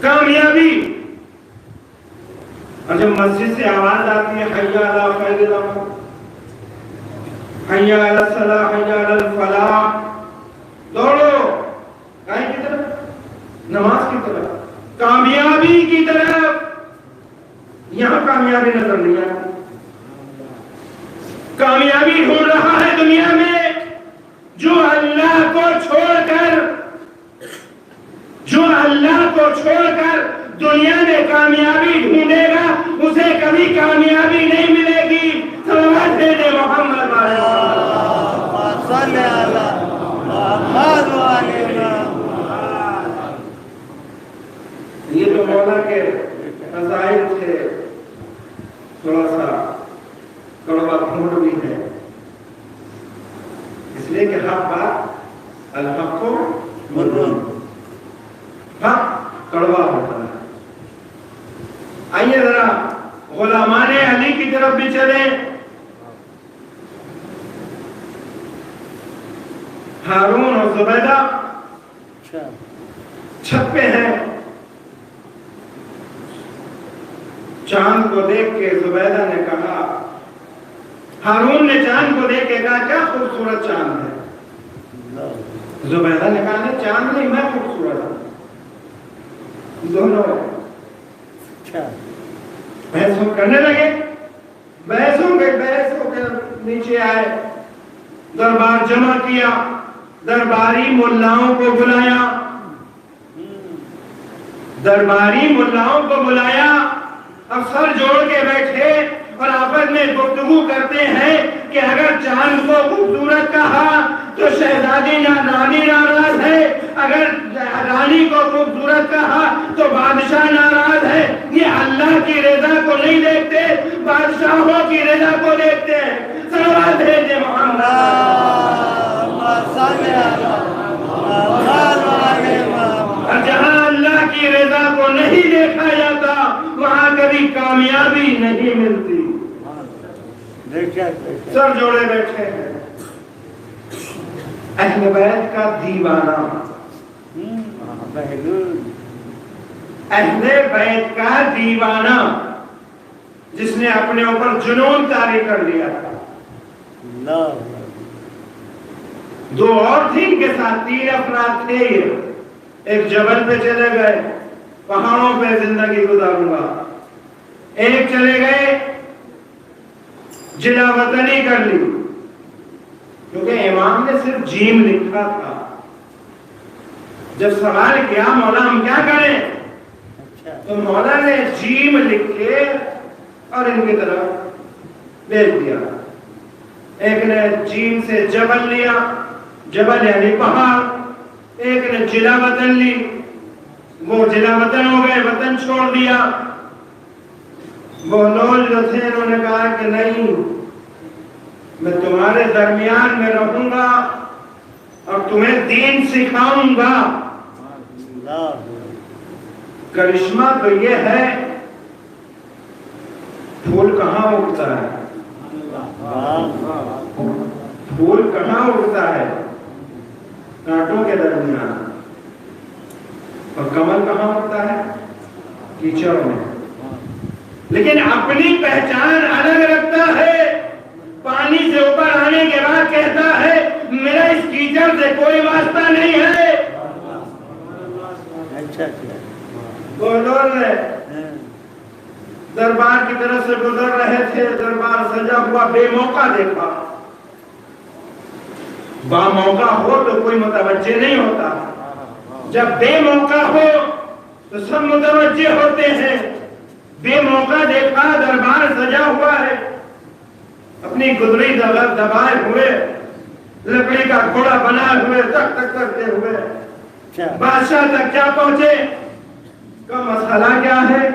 کامیابی اور جب مسجد سے آواز آتی ہے حی علی خیر العمل حی علی الصلاح حی علی الفلاح دوڑو کہیں کی طرف نماز کی طرف کامیابی کی طرف یہاں کامیابی نظر نہیں آتی کامیابی ڈھونڈ رہا ہے دنیا میں جو اللہ کو چھوڑ کر دنیا میں کامیابی ڈھونڈے گا اسے کبھی کامیابی نہیں ملے گی صلوات دے محمد صلی اللہ علیہ یہ جو مولا کے فضائل تھے تھوڑا سا کڑوا گھونٹ بھی ہے اس لیے کہ حق بات الحق کو حق کڑوا ہوتا ہے آئیے ذرا غلامان علی کی طرف بھی چلیں ہارون اور زبیدہ چھت پہ ہیں چاند کو دیکھ کے زبیدہ نے کہا ہارون نے چاند کو دیکھ کے کہا کیا خوبصورت چاند ہے زبیدہ نے کہا نہیں چاند نہیں میں خوبصورت ہوں دونوں بحث کرنے لگے بحثوں کے نیچے آئے دربار جمع کیا درباری ملاؤں کو بلایا اب سر جوڑ کے بیٹھے اور آپس میں گفتگو کرتے ہیں کہ اگر چاند کو خوبصورت کہا تو شہزادی رانی ناراض ہے اگر رانی کو خوبصورت کہا تو بادشاہ ناراض ہے یہ اللہ کی رضا کو نہیں دیکھتے بادشاہوں کی رضا کو دیکھتے ہیں صلوات ہے محمد اور جہاں اللہ کی رضا کو نہیں دیکھا جاتا وہاں کبھی کامیابی نہیں ملتی سر جوڑے بیٹھے ہیں اہل بیت کا دیوانہ اہل بیت کا دیوانہ جس نے اپنے اوپر جنون طاری کر لیا تھا دو اور تھی ان کے ساتھ 3 افراد تھے ایک جبل پہ چلے گئے پہاڑوں پہ زندگی گزاروں گا ایک چلے گئے جلا وطنی کر لی کیونکہ امام نے صرف جیم لکھا تھا جب سوال کیا مولا ہم کیا کریں تو مولا نے جیم لکھے اور ان کی طرف بھیج دیا ایک نے جیم سے جبل لیا جبل یعنی پہاڑ ایک نے جلا وطن لی وہ جلا وطن ہو گئے وطن چھوڑ دیا وہ لوگ جو تھے انہوں نے کہا کہ نہیں میں تمہارے درمیان میں رہوں گا اور تمہیں دین سکھاؤں گا کرشمہ تو یہ ہے پھول کہاں اگتا ہے پھول کہاں اگتا ہے کانٹوں کے درمیان اور کمل کہاں اگتا ہے کیچڑ میں لیکن اپنی پہچان الگ رکھتا ہے پانی سے اوپر آنے کے بعد کہتا ہے میرا اس کیچڑ سے کوئی واسطہ نہیں ہے دربار کی طرف سے گزر رہے تھے دربار سجا ہوا بے موقع دیکھا با موقع ہو تو کوئی متوجہ نہیں ہوتا جب بے موقع ہو تو سب متوجہ ہوتے ہیں. بے موقع دیکھا دربار سجا ہوا ہے, اپنی گدڑی دبائے ہوئے, لکڑی کا گھوڑا بنائے ہوئے, تک تک کرتے ہوئے بادشاہ تک کیا پہنچے کا مسئلہ کیا ہے؟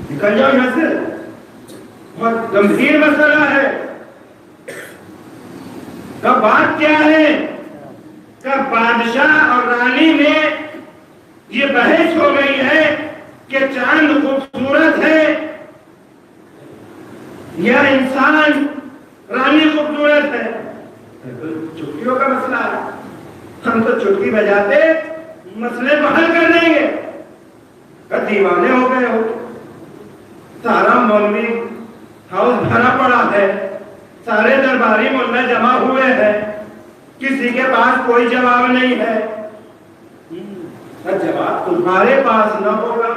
نکل جاؤ یہاں سے, بہت گمبھیر مسئلہ ہے. کا بات کیا ہے؟ کا بادشاہ اور رانی میں یہ بحث ہو گئی ہے کہ چاند خوبصورت ہے یا انسان رانی خوبصورت ہے. چٹکیوں کا مسئلہ ہے, ہم تو چٹکی بجاتے مسئلے کو حل کر دیں گے. دیوانے ہو گئے ہو, سارا مولوی ہاؤس بھرا پڑا ہے, سارے درباری مولوی جمع ہوئے ہیں, کسی کے پاس کوئی جواب نہیں ہے. جواب تمہارے پاس نہ ہوگا.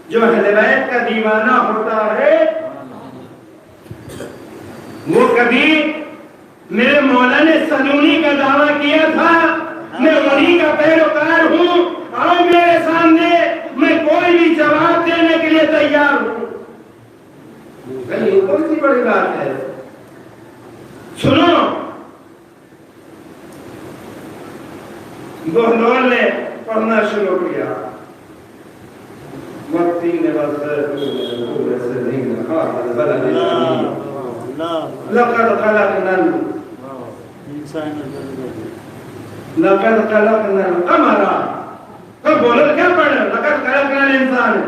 جو اہل بیت کا دیوانہ ہوتا ہے وہ کبھی میرے مولا نے سنونی کا دعویٰ کیا تھا, میں انہی کا پیروکار ہوں, آؤ میرے سامنے, میں کوئی بھی جواب دینے کے لیے تیار ہوں. یہ کون سی بڑی بات ہے؟ سنو, بہلول نے پڑھنا شروع کیا. لقد خلقنا القمر. تو بولو کیا پڑھا؟ لقد خلقنا الانسان.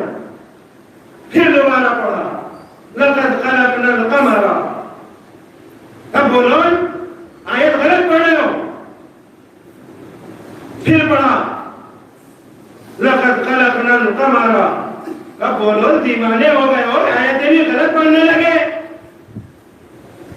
پھر دوبارہ پڑھا لقد خلقنا القمر. اب بولو آیت غلط پڑھے ہو. پھر پڑھا لقد خلقنا القمر. اب بولو دیوانے ہو گئے ہو, آیتیں بھی غلط پڑھنے لگے.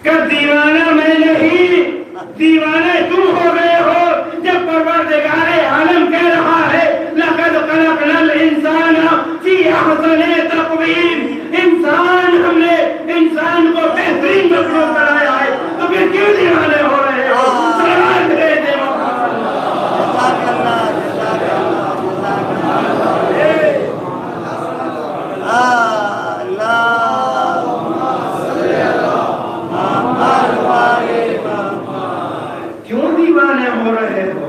کہ دیوانہ میں نہیں, دیوانے تم ہو گئے ہو جب پروردگار عالم کہہ رہا ہے لقد خلقنا الانسان فی احسن تقویم. انسان, ہم نے انسان کو بہترین مخلوق بنایا ہے, تو پھر کیوں دیوانے ہو رہے ہو؟ سلام بھیج دے. کیوں دیوانے ہو رہے ہو؟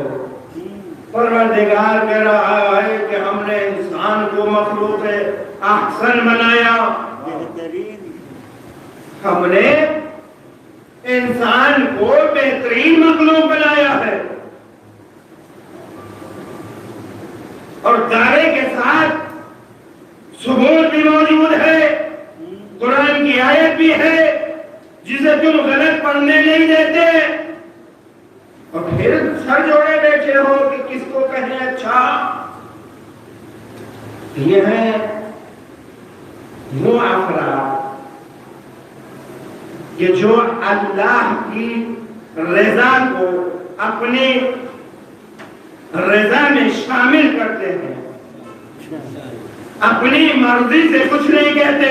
پروردگار کہہ رہا ہے کہ ہم نے انسان کو مخلوق احسن بنایا. ہم نے انسان کو بہترین مخلوق بنایا ہے, اور دعوے کے ساتھ ثبوت بھی موجود ہے. قرآن کی آیت بھی ہے جسے تم غلط پڑھنے نہیں دیتے, اور پھر سر جوڑے بیٹھے ہو کہ کس کو کہیں. اچھا, یہ ہے وہ افراد کہ جو اللہ کی رضا کو اپنی رضا میں شامل کرتے ہیں, اپنی مرضی سے کچھ نہیں کہتے,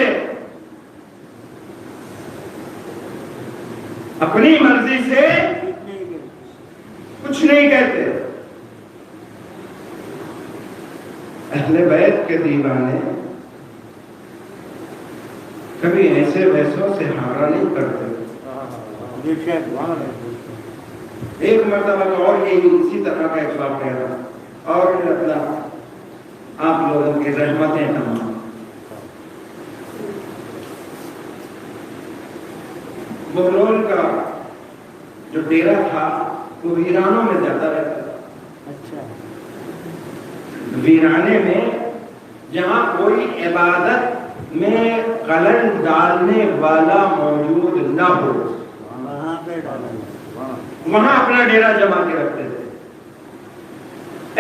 اپنی مرضی سے کچھ نہیں کہتے. اہل بیت کے دیوانے کبھی ایسے ویسوں سے ہارا نہیں کرتے. ایک مرتبہ تو اور یہ اسی طرح کا ایک واقعہ تھا, اور اللہ آپ لوگوں کی رحمتیں تمام. بہلول کا جو ڈیرا تھا وہ ویرانوں میں زیادہ رہتا تھا. ویرانے میں جہاں کوئی عبادت میں قلم ڈالنے والا موجود نہ ہو وہاں اپنا ڈیرا جما کے رکھتے تھے.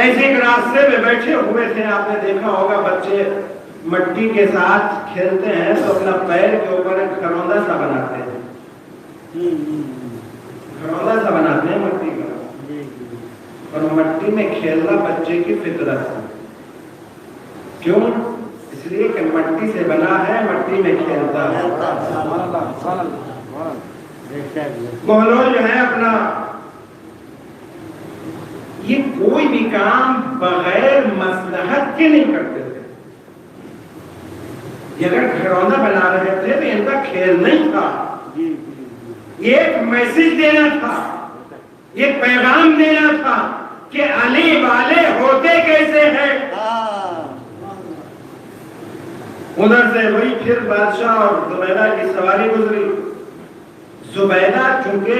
ایسے ایک راستے میں بیٹھے ہوئے تھے, آپ نے دیکھا ہوگا بچے مٹی کے ساتھ کھیلتے ہیں تو اپنا پیر کے اوپر ایک گھروندا سا بناتے ہیں, گھروندا سا بناتے ہیں مٹی کا, اور مٹی میں کھیلنا بچے کی فطرت ہے. کیوں؟ اس لیے کہ مٹی سے بنا ہے, مٹی میں کھیلتا ہے. بہلول جو ہے اپنا یہ کوئی بھی کام بغیر مصلحت کے نہیں کرتے تھے. یہ اگر گھرونہ بنا رہے تھے تو ان کا کھیل نہیں تھا. یہ ایک میسج دینا تھا, یہ پیغام دینا تھا کہ علی والے ہوتے کیسے ہیں. ادھر سے وہی پھر بادشاہ اور زبیدہ کی سواری گزری. زبیدہ چونکہ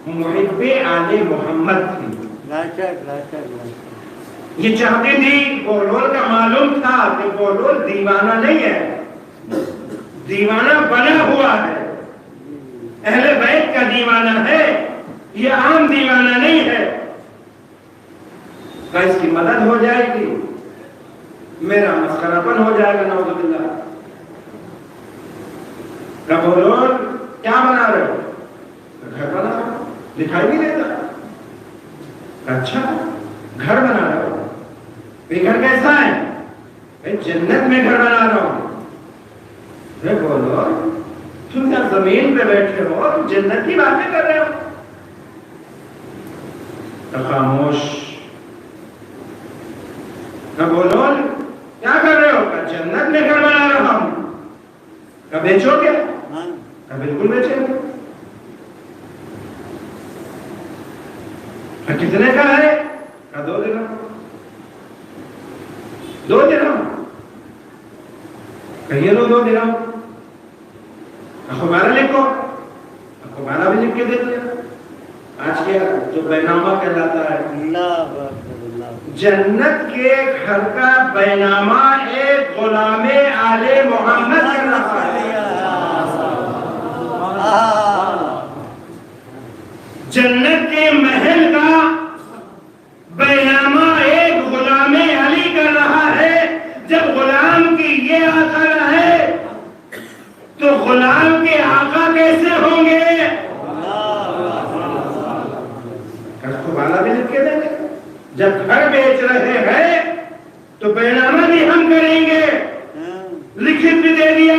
محب آل محمد تھی, یہ چاہتی تھی, بہلول کا معلوم تھا کہ بہلول دیوانہ نہیں ہے, دیوانہ بنا ہوا ہے, اہل بیت کا دیوانہ ہے, یہ عام دیوانہ نہیں ہے. کہ اس کی مدد ہو جائے گی, میرا مسخرہ پن ہو جائے گا. نعوذ باللہ. کہ بہلول کیا بنا رہے ہو؟ گھر بنا رہے ہو, دکھائی نہیں دیتا. اچھا گھر بنا رہا ہوں, یہ گھر کیسا ہے؟ جنت میں گھر بنا رہا ہوں. بولو تم کیا زمین پہ بیٹھے ہو, جنت کی باتیں کر رہے ہو؟ خاموش. بولو کیا کر رہے ہو؟ جنت میں گھر بنا رہا ہوں. بیچو گے؟ بالکل بیچیں گے. کتنے کا ہے؟ 2 درہم. 2 درہم کہیے 2 درہم. اخبارہ لکھو, اخبارہ بھی لکھ کے دے دیا. آج کے جو بینامہ کہلاتا ہے, جنت کے گھر کا بینامہ ایک غلام آل محمد کہلاتا ہے. جنت کے محل کا بینامہ ایک غلام علی کر رہا ہے. جب غلام کی یہ آقا ہے تو غلام کے آقا کیسے ہوں گے؟ بالا بھی لکھ کے دیں گے. جب گھر بیچ رہے ہیں تو بینامہ بھی ہم کریں گے, لکھت بھی دے دیا.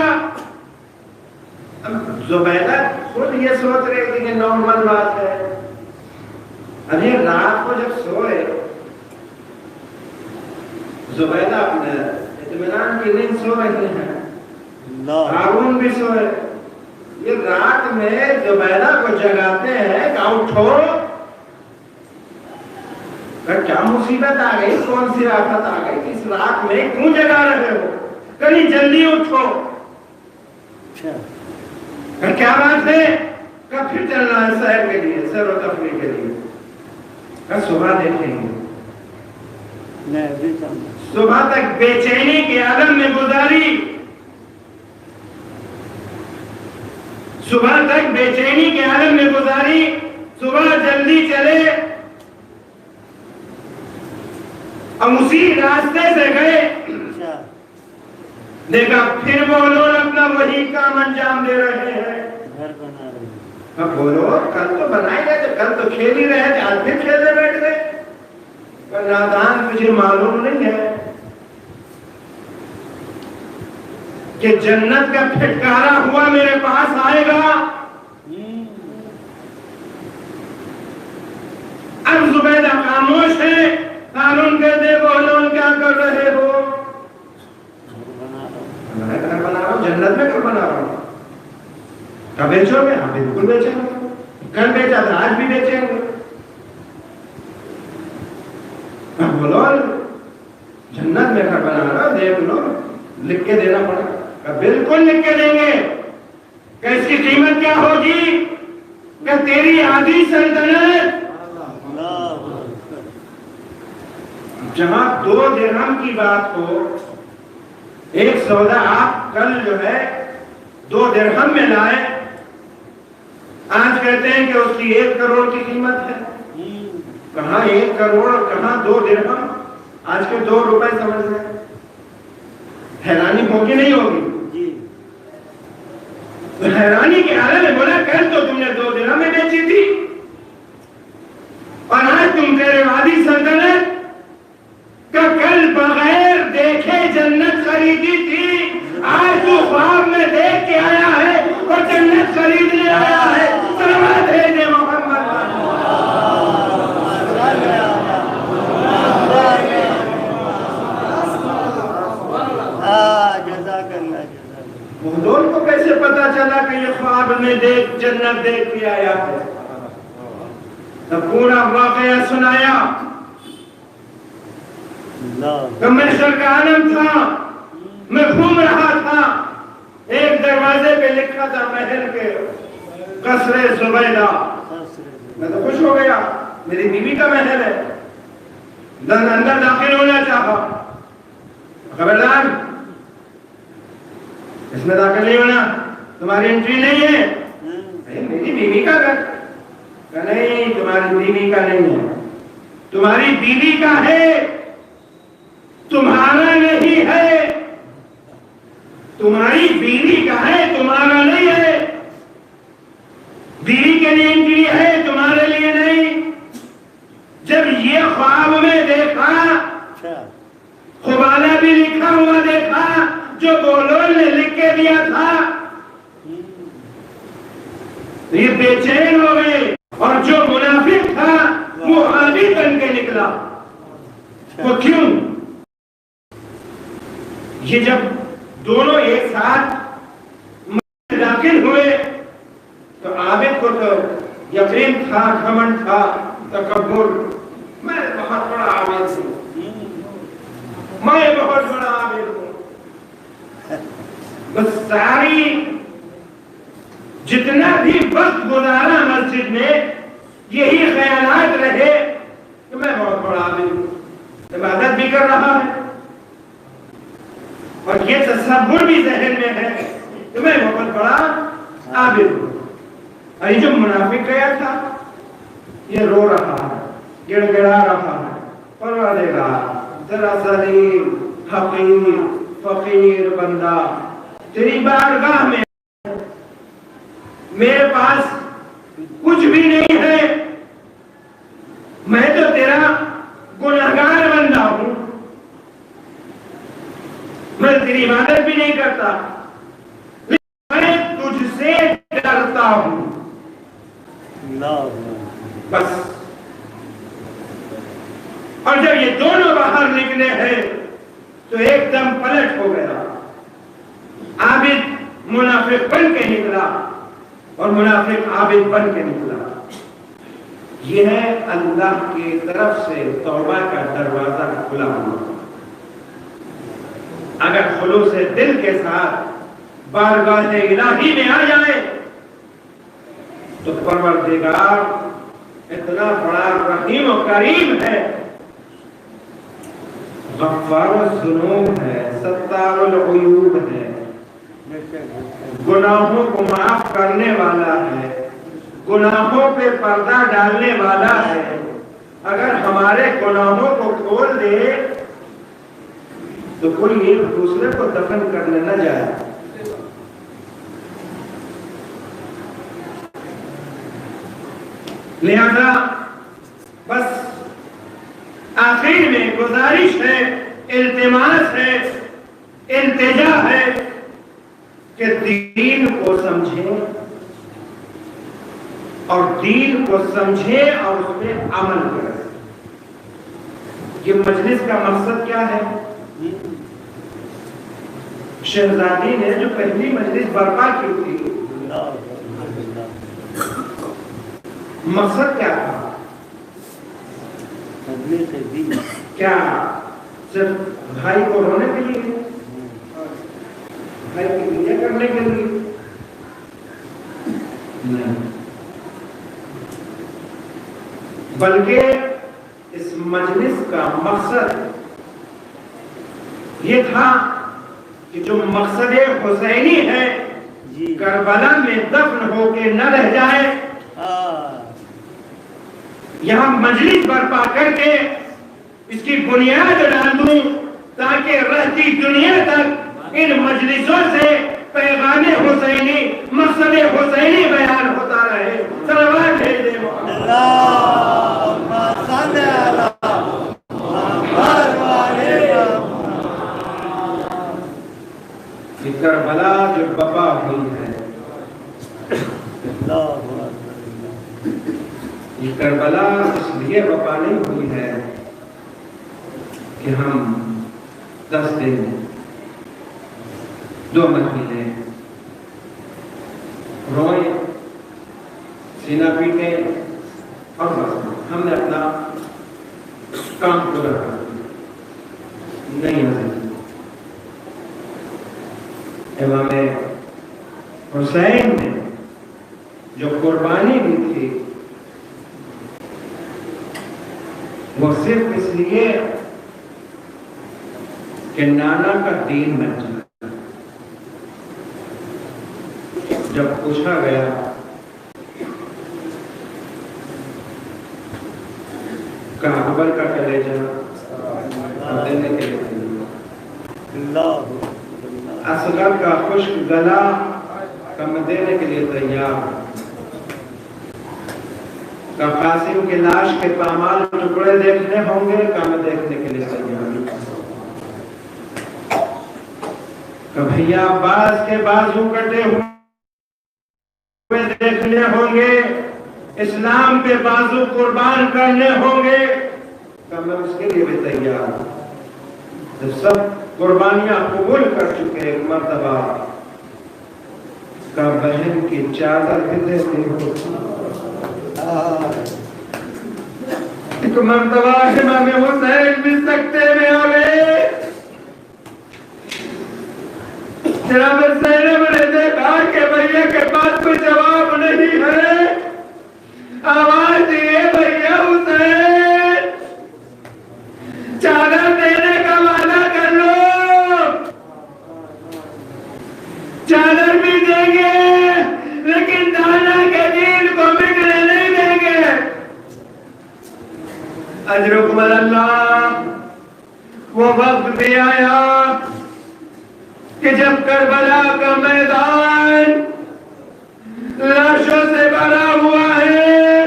زبیدہ خود یہ سوچ رہی تھی کہ نارمل بات ہے. اب یہ رات کو جب سوئے, زبیدہ اپنے اطمینان کی نیند سو رہی ہیں, ہارون بھی سوئے. یہ رات میں زبیدہ کو جگاتے ہیں کہ اٹھو, کیا مصیبت آ گئی, کون سی آفت آ گئی, اس رات میں کیوں جگا رہے ہو, کہیں جلدی اٹھو. کیا بات ہے؟ کب پھر چلنا ہے سیر کے لیے, سیر و تفریح کے لیے. صبح دیکھیں گے. صبح تک بے چینی کے عالم میں گزاری, صبح تک بے چینی کے عالم میں گزاری. صبح جلدی چلے, ہم اسی راستے سے گئے, دیکھا پھر وہ لوگ اپنا وہی کام انجام دے رہے ہیں. اب بولو کل تو بنائے گئے تھے, کل تو کھیل ہی رہے تھے, آج پھر کھیلنے بیٹھ گئے. نادان مجھے معلوم نہیں ہے کہ جنت کا پھٹکارا ہوا میرے پاس آئے گا. اب زبیدہ خاموش ہے. ہارون کہتے بولو کیا کر رہے ہو؟ میں گھر بنا رہا ہوں, جنت میں گھر بنا رہا ہوں. کب بیچو گے؟ ہاں بالکل بیچیں گے. کل بیچا تھا, آج بھی بیچیں گے. بولو جنت میں گھر بنا رہا ہوں, دیکھ لو, لکھ کے دینا پڑا. بالکل لکھ کے دیں گے. کہ اس کی قیمت کیا ہوگی؟ کہ تیری آدھی سلطنت. جہاں 2 درہم کی بات ہو, ایک سودا آپ کل جو ہے 2 درہم میں لائے, آج کہتے ہیں کہ اس کی 1 کروڑ کی قیمت ہے. کہاں 1 کروڑ اور کہاں 2 درہم, آج کے 2 روپے سمجھ رہے ہیں. حیرانی ہوگی نہیں ہوگی؟ تو حیرانی کے حالے میں بولا کل تو تم نے 2 درہم میں بیچی تھی, اور آج تم تیرے وادی سلطنت کا کل بغیر دیکھے جنت خریدی تھی, آج تو خواب میں دیکھ کے آیا ہے اور جنت خریدنے آیا ہے. صلوات ہے محمد. چلا کہ یہ خواب میں دیکھ جنت دیکھ کے آیا ہے، تو پورا واقعہ سنایا کہ محشر کا عالم تھا، میں گھوم رہا تھا، ایک دروازے پہ لکھا تھا محل کے قصر زبیدہ، میں تو خوش ہو گیا، میری بیوی کا محل ہے، اندر داخل ہونا چاہا، خبردار اس میں داخل نہیں ہونا، تمہاری انٹری نہیں ہے، میری بیوی کا گھر، کہ نہیں تمہاری بیوی کا نہیں ہے، تمہاری بیوی کا ہے، تمہارا نہیں ہے، تمہاری بیوی کا ہے، تمہارا نہیں ہے، بیوی کے لیے انٹری ہے، تمہارے لیے نہیں۔ جب یہ خواب میں دیکھا، خبالہ بھی لکھا ہوا دیکھا جو بولول نے لکھ کے دیا تھا، یہ بے چین ہو گئے، اور جو منافق تھا وہ عابد بن کے نکلا۔ وہ کیوں؟ یہ جب دونوں ایک ساتھ داخل ہوئے تو عابد کو تو یقین تھا، گھمنڈ تھا، تکبر، میں بہت بڑا عابد ہوں، میں بہت بڑا عابد ہوں، بس ساری جتنا بھی وقت گزارا مسجد میں یہی خیالات رہے کہ میں بہت بڑا عابد ہوں، عبادت بھی کر رہا ہے، اور یہ تصور بھی ذہن میں ہے کہ میں بہت بڑا عابد ہوں۔ اور یہ جو منافق گیا تھا یہ رو رہا ہے، گڑ گڑا رہا ہے، پروردگار ذرا ذلیل حقیر فقیر بندہ تیری بارگاہ میں، میرے پاس کچھ بھی نہیں ہے، میں تو تیرا گنہگار بندہ ہوں، میں تیری عبادت بھی نہیں کرتا، میں تجھ سے ڈرتا ہوں، بس۔ اور جب یہ دونوں باہر نکلے ہیں تو ایک دم پلٹ ہو گیا، عابد منافق بن کے نکلا اور منافق عابد بن کے نکلا۔ یہ ہے اللہ کی طرف سے توبہ کا دروازہ کھلا ہوا۔ اگر خلوص دل کے ساتھ بارگاہ الہی میں آ جائے تو پروردگار اتنا بڑا رحیم و کریم ہے، غفار الذنوب ہے، ستار العیوب ہے، گناہوں کو معاف کرنے والا ہے، گناہوں پہ پردہ ڈالنے والا ہے۔ اگر ہمارے گناہوں کو کھول دے تو کوئی ایک دوسرے کو دفن کرنے نہ جائے۔ لہذا بس آخر میں گزارش ہے، التماس ہے، التجا ہے کہ دین کو سمجھیں اور دین کو سمجھیں اور اس پہ عمل کریں۔ یہ مجلس کا مقصد کیا ہے؟ شہزادی نے جو پہلی مجلس برپا کی تھی مقصد کیا تھا؟ کیا صرف بھائی کو رونے کے لیے، بھائی کی پوجا کرنے کے لیے؟ نہیں، بلکہ اس مجلس کا مقصد یہ تھا کہ جو مقصد حسینی ہے کربلا میں دفن ہو کے نہ رہ جائے، یہاں مجلس برپا کر کے اس کی بنیاد ڈال دوں تاکہ رہتی دنیا تک ان مجلسوں سے پیغام حسینی، مقصد حسینی بیان ہوتا رہے۔ صلوات بھیج دے کربلا جو بپا ہوئی ہے، یہ کربلا اس لیے بپا نہیں ہوئی ہے کہ ہم 10 دن 2 مہینے روئیں سینہ پیٹیں اور بس ہم نے اپنا کام پورا کر دیا. نہیں عزیز، امام حسین نے جو قربانی دی تھی وہ صرف اس لیے کہ نانا کا دین بن جائے. جب پوچھا گیا کہ اکبر کا کلیجہ دینے کے لیے اصغر کا خشک گلا کم دینے کے لیے تیار، کہ قاسم کی لاش کے پامال ٹکڑے دیکھنے ہوں گے کم دیکھنے کے لیے تیار، کہ بھیا عباس کے بازو کٹے ہوئے دیکھنے ہوں گے، اسلام کے بازو قربان کرنے ہوں گے، کہ میں اس کے لیے بھی تیار. جب سب قربانیاں قبول کر چکے ایک مرتبہ کا بہن کی چادر بھی دیتی ہو. ایک مرتبہ امام حسین بھی سکتے میں ہو گئے. جناب زینب نے دیکھا کہ بھیا کے پاس کوئی جواب نہیں ہے. آواز دیے بھیا حسین چادر دینے کا وعدہ کر لو، چادر بھی دیں گے لیکن دانا کے دین کو بگڑنے نہیں دیں گے. اجرکم اللہ. وہ وقت بھی آیا کہ جب کربلا کا میدان لاشوں سے بھرا ہوا ہے،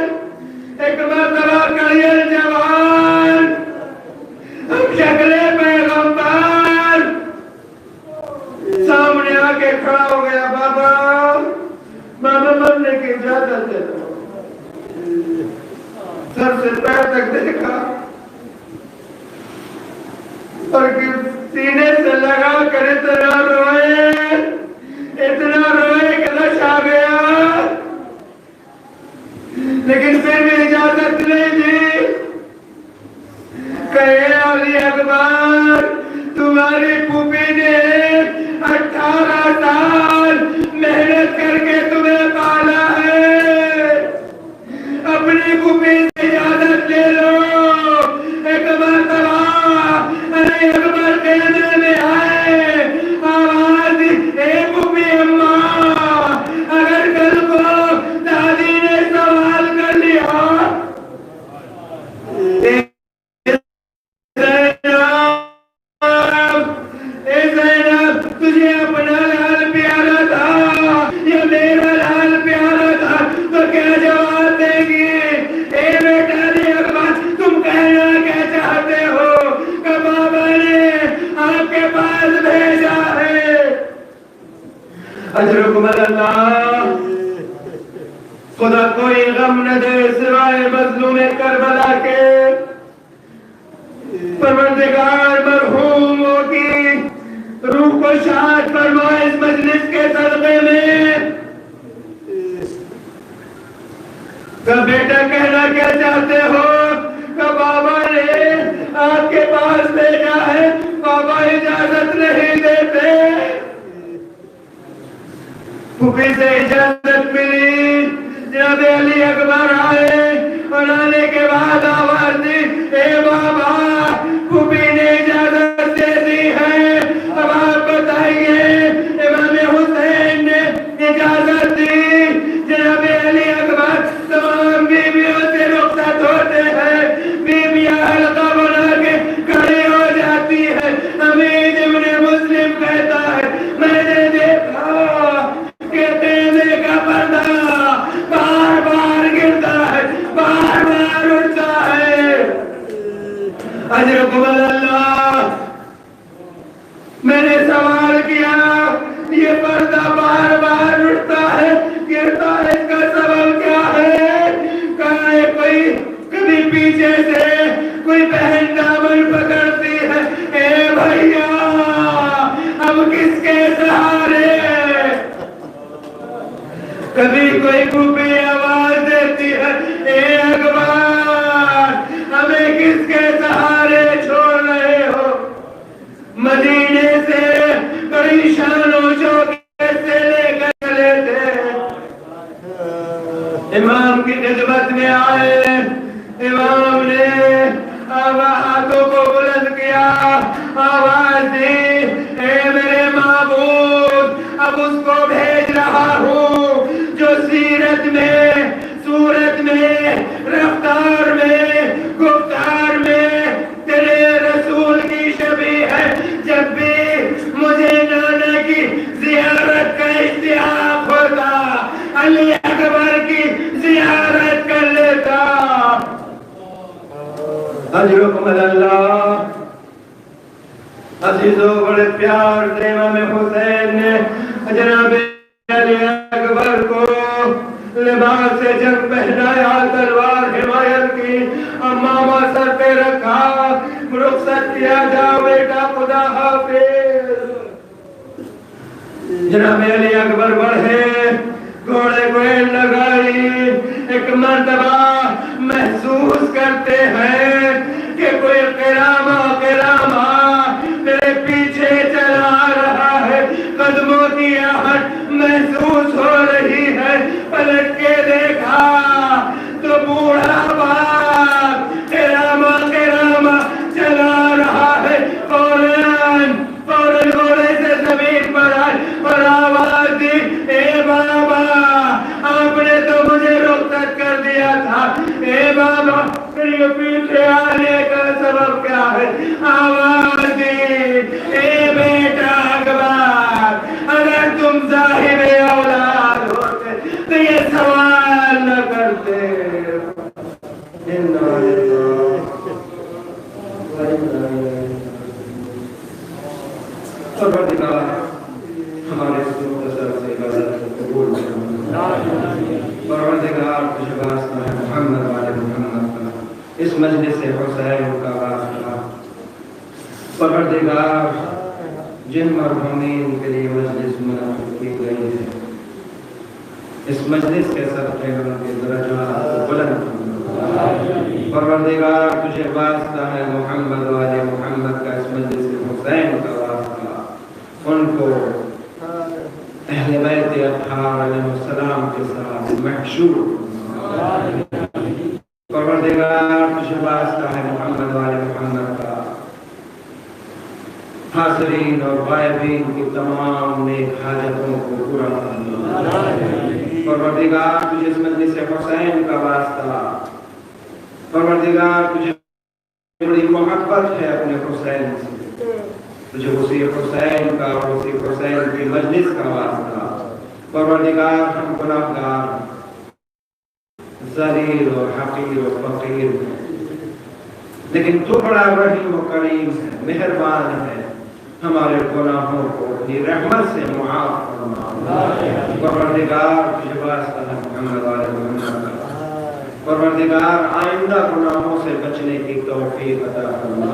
ایک مرتبہ کڑیل جوان شکل پیغمبر سامنے آ کے کھڑا ہو گیا. بابا مرنے کی اجازت دے دو. سر سے پیر تک دیکھا اور سینے سے لگا کر اتنا روئے کہ لش آ گیا، لیکن پھر بھی اجازت نہیں دی. کہے علی اکبر تمہاری پھوپھی نے 18 سال محنت کر کے تمہیں پالا ہے، اپنی پھوپھی سے اجازت لے لو. ایک مرتبہ علی اکبر کہنے میں آئے، آواز اے پھوپھی اماں، اگر کل کو دادی نے سوال کر لیا تجھے اپنا لال پیارا تھا یا میرا لال پیارا تھا تو کیا جواب دے گی؟ اے بیٹا علی اکبر تم کہنا کیا چاہتے ہو کہ بابا نے آپ کے پاس بھیجا ہے؟ اجرکم اللہ. خدا کوئی غم نہ دے سوائے مظلوم کربلا کے. پروردگار مرحوموں کی روح کو شاد فرما اس مجلس کے صدقے میں. کہ بیٹا کہنا کیا چاہتے ہو کہ بابا نے آپ کے پاس بھیجا ہے، بابا اجازت نہیں دیتے. پھوپھی سے اجازت ملی، جناب علی اکبر آئے اور آنے کے بعد آواز دی، اے بابا پھوپھی نے اجازت دے دی ہے، اب آپ بتائیے. امام حسین نے اجازت دی. جناب علی اکبر تمام بیویوں سے رخصت ہوتے ہیں، بیویاں حلقہ بنا کے کھڑی ہو جاتی ہے. حمید ابن مسلم کہتا ہے میں نے دیکھا کہ قیمے کا پردہ بار بار گرتا ہے، بار بار اٹھتا ہے. اجرکم اللہ. میں نے سوال کیا یہ پردہ بار بار اٹھتا ہے گرتا ہے، اس کا سبب کیا ہے؟ کہا ہے کوئی کبھی پیچھے سے کوئی بہن دامن پکڑتی ہے. اے بھیا اب کس کے سہارے؟ کبھی کوئی گوبی آواز دیتی ہے اے اکبر ہمیں کس کے سہارے چھوڑ رہے ہو؟ مدینے سے بڑی شان و شوکت سے لے کر چلے تھے، امام کی خدمت میں آئے، امام نے ہاتھوں کو بلند کیا، آواز دی اے میرے معبود اب اس کو بھیج رہا ہوں جو سیرت میں، صورت میں، رفتار میں، گفتار میں تیرے رسول کی شبیہ ہے۔ جب بھی مجھے نانا کی زیارت کا اشتیاق ہوتا علی اکبر کی زیارت کر لیتا۔ اجرکم اللہ۔ عزیزوں بڑے پیار سے امام حسین نے جناب علی اکبر کو لباس سے جنگ پہنایا، تلوار حمایت کی، امامہ سر پہ رکھا، رخصت کیا، جاؤ بیٹا خدا حافظ۔ جناب علی اکبر بڑھے، گھوڑے کو لگائی، ایک مرتبہ محسوس کرتے ہیں کہ کوئی قرامہ میرے پیچھے چلا رہا ہے، قدموں کی آہٹ محسوس ہو رہی ہے، پلٹ کے دیکھا تو بوڑھا باپ قرامہ چلا رہا ہے، فوراً گھوڑے سے زمین پر آئے اور آواز دی اے بابا آپ نے تو مجھے رخصت کر دیا تھا، اے بابا میرے پیچھے آنے کا سبب کیا ہے؟ آواز دی اے بیٹا اکبر اگر تم صاحب اولاد ہوتے تو یہ سوال نہ کرتے۔ پروردگار ہمارے اس مختصر سے عبادت کو قبول فرما۔ پروردگار تجھے واسطہ ہے محمد والے محمد کا، اس مجلس حسین کا واسطہ۔ پروردگار جن مرحومین کے لیے مجلس منعقد کی گئی ہے، اس مجلس کے صدقے ان کے درجات بلند فرما۔ پروردگار تجھے واسطہ ہے محمد والے محمد کا، اس مجلس حسین کا واسطہ، ان کو اہل بیت اطہار علیہ السلام کے ساتھ محشور۔ پروردگار تجھے واسطہ ہے محمد والے محمد کا، حاضرین اور غائبین کی تمام نیک حاجتوں کو پورا کرنا۔ پروردگار تجھے اس مجلس حسین کا واسطہ، پروردگار تجھے بڑی محبت ہے اپنے حسین سے، تجھے اسی حسین کا اور اسی حسین کی مجلس کا واسطہ۔ پروردگار ہم گناہگار، ذلیل اور حقیر و فقیر ہیں، لیکن تو بڑا رحیم و کریم ہے، مہربان ہے، ہمارے گناہوں کو اپنی رحمت سے معاف فرما۔ پروردگار تجھے واسطہ ہے محمد والے محمد کا، پروردگار آئندہ گناہوں سے بچنے کی توفیق عطا فرما۔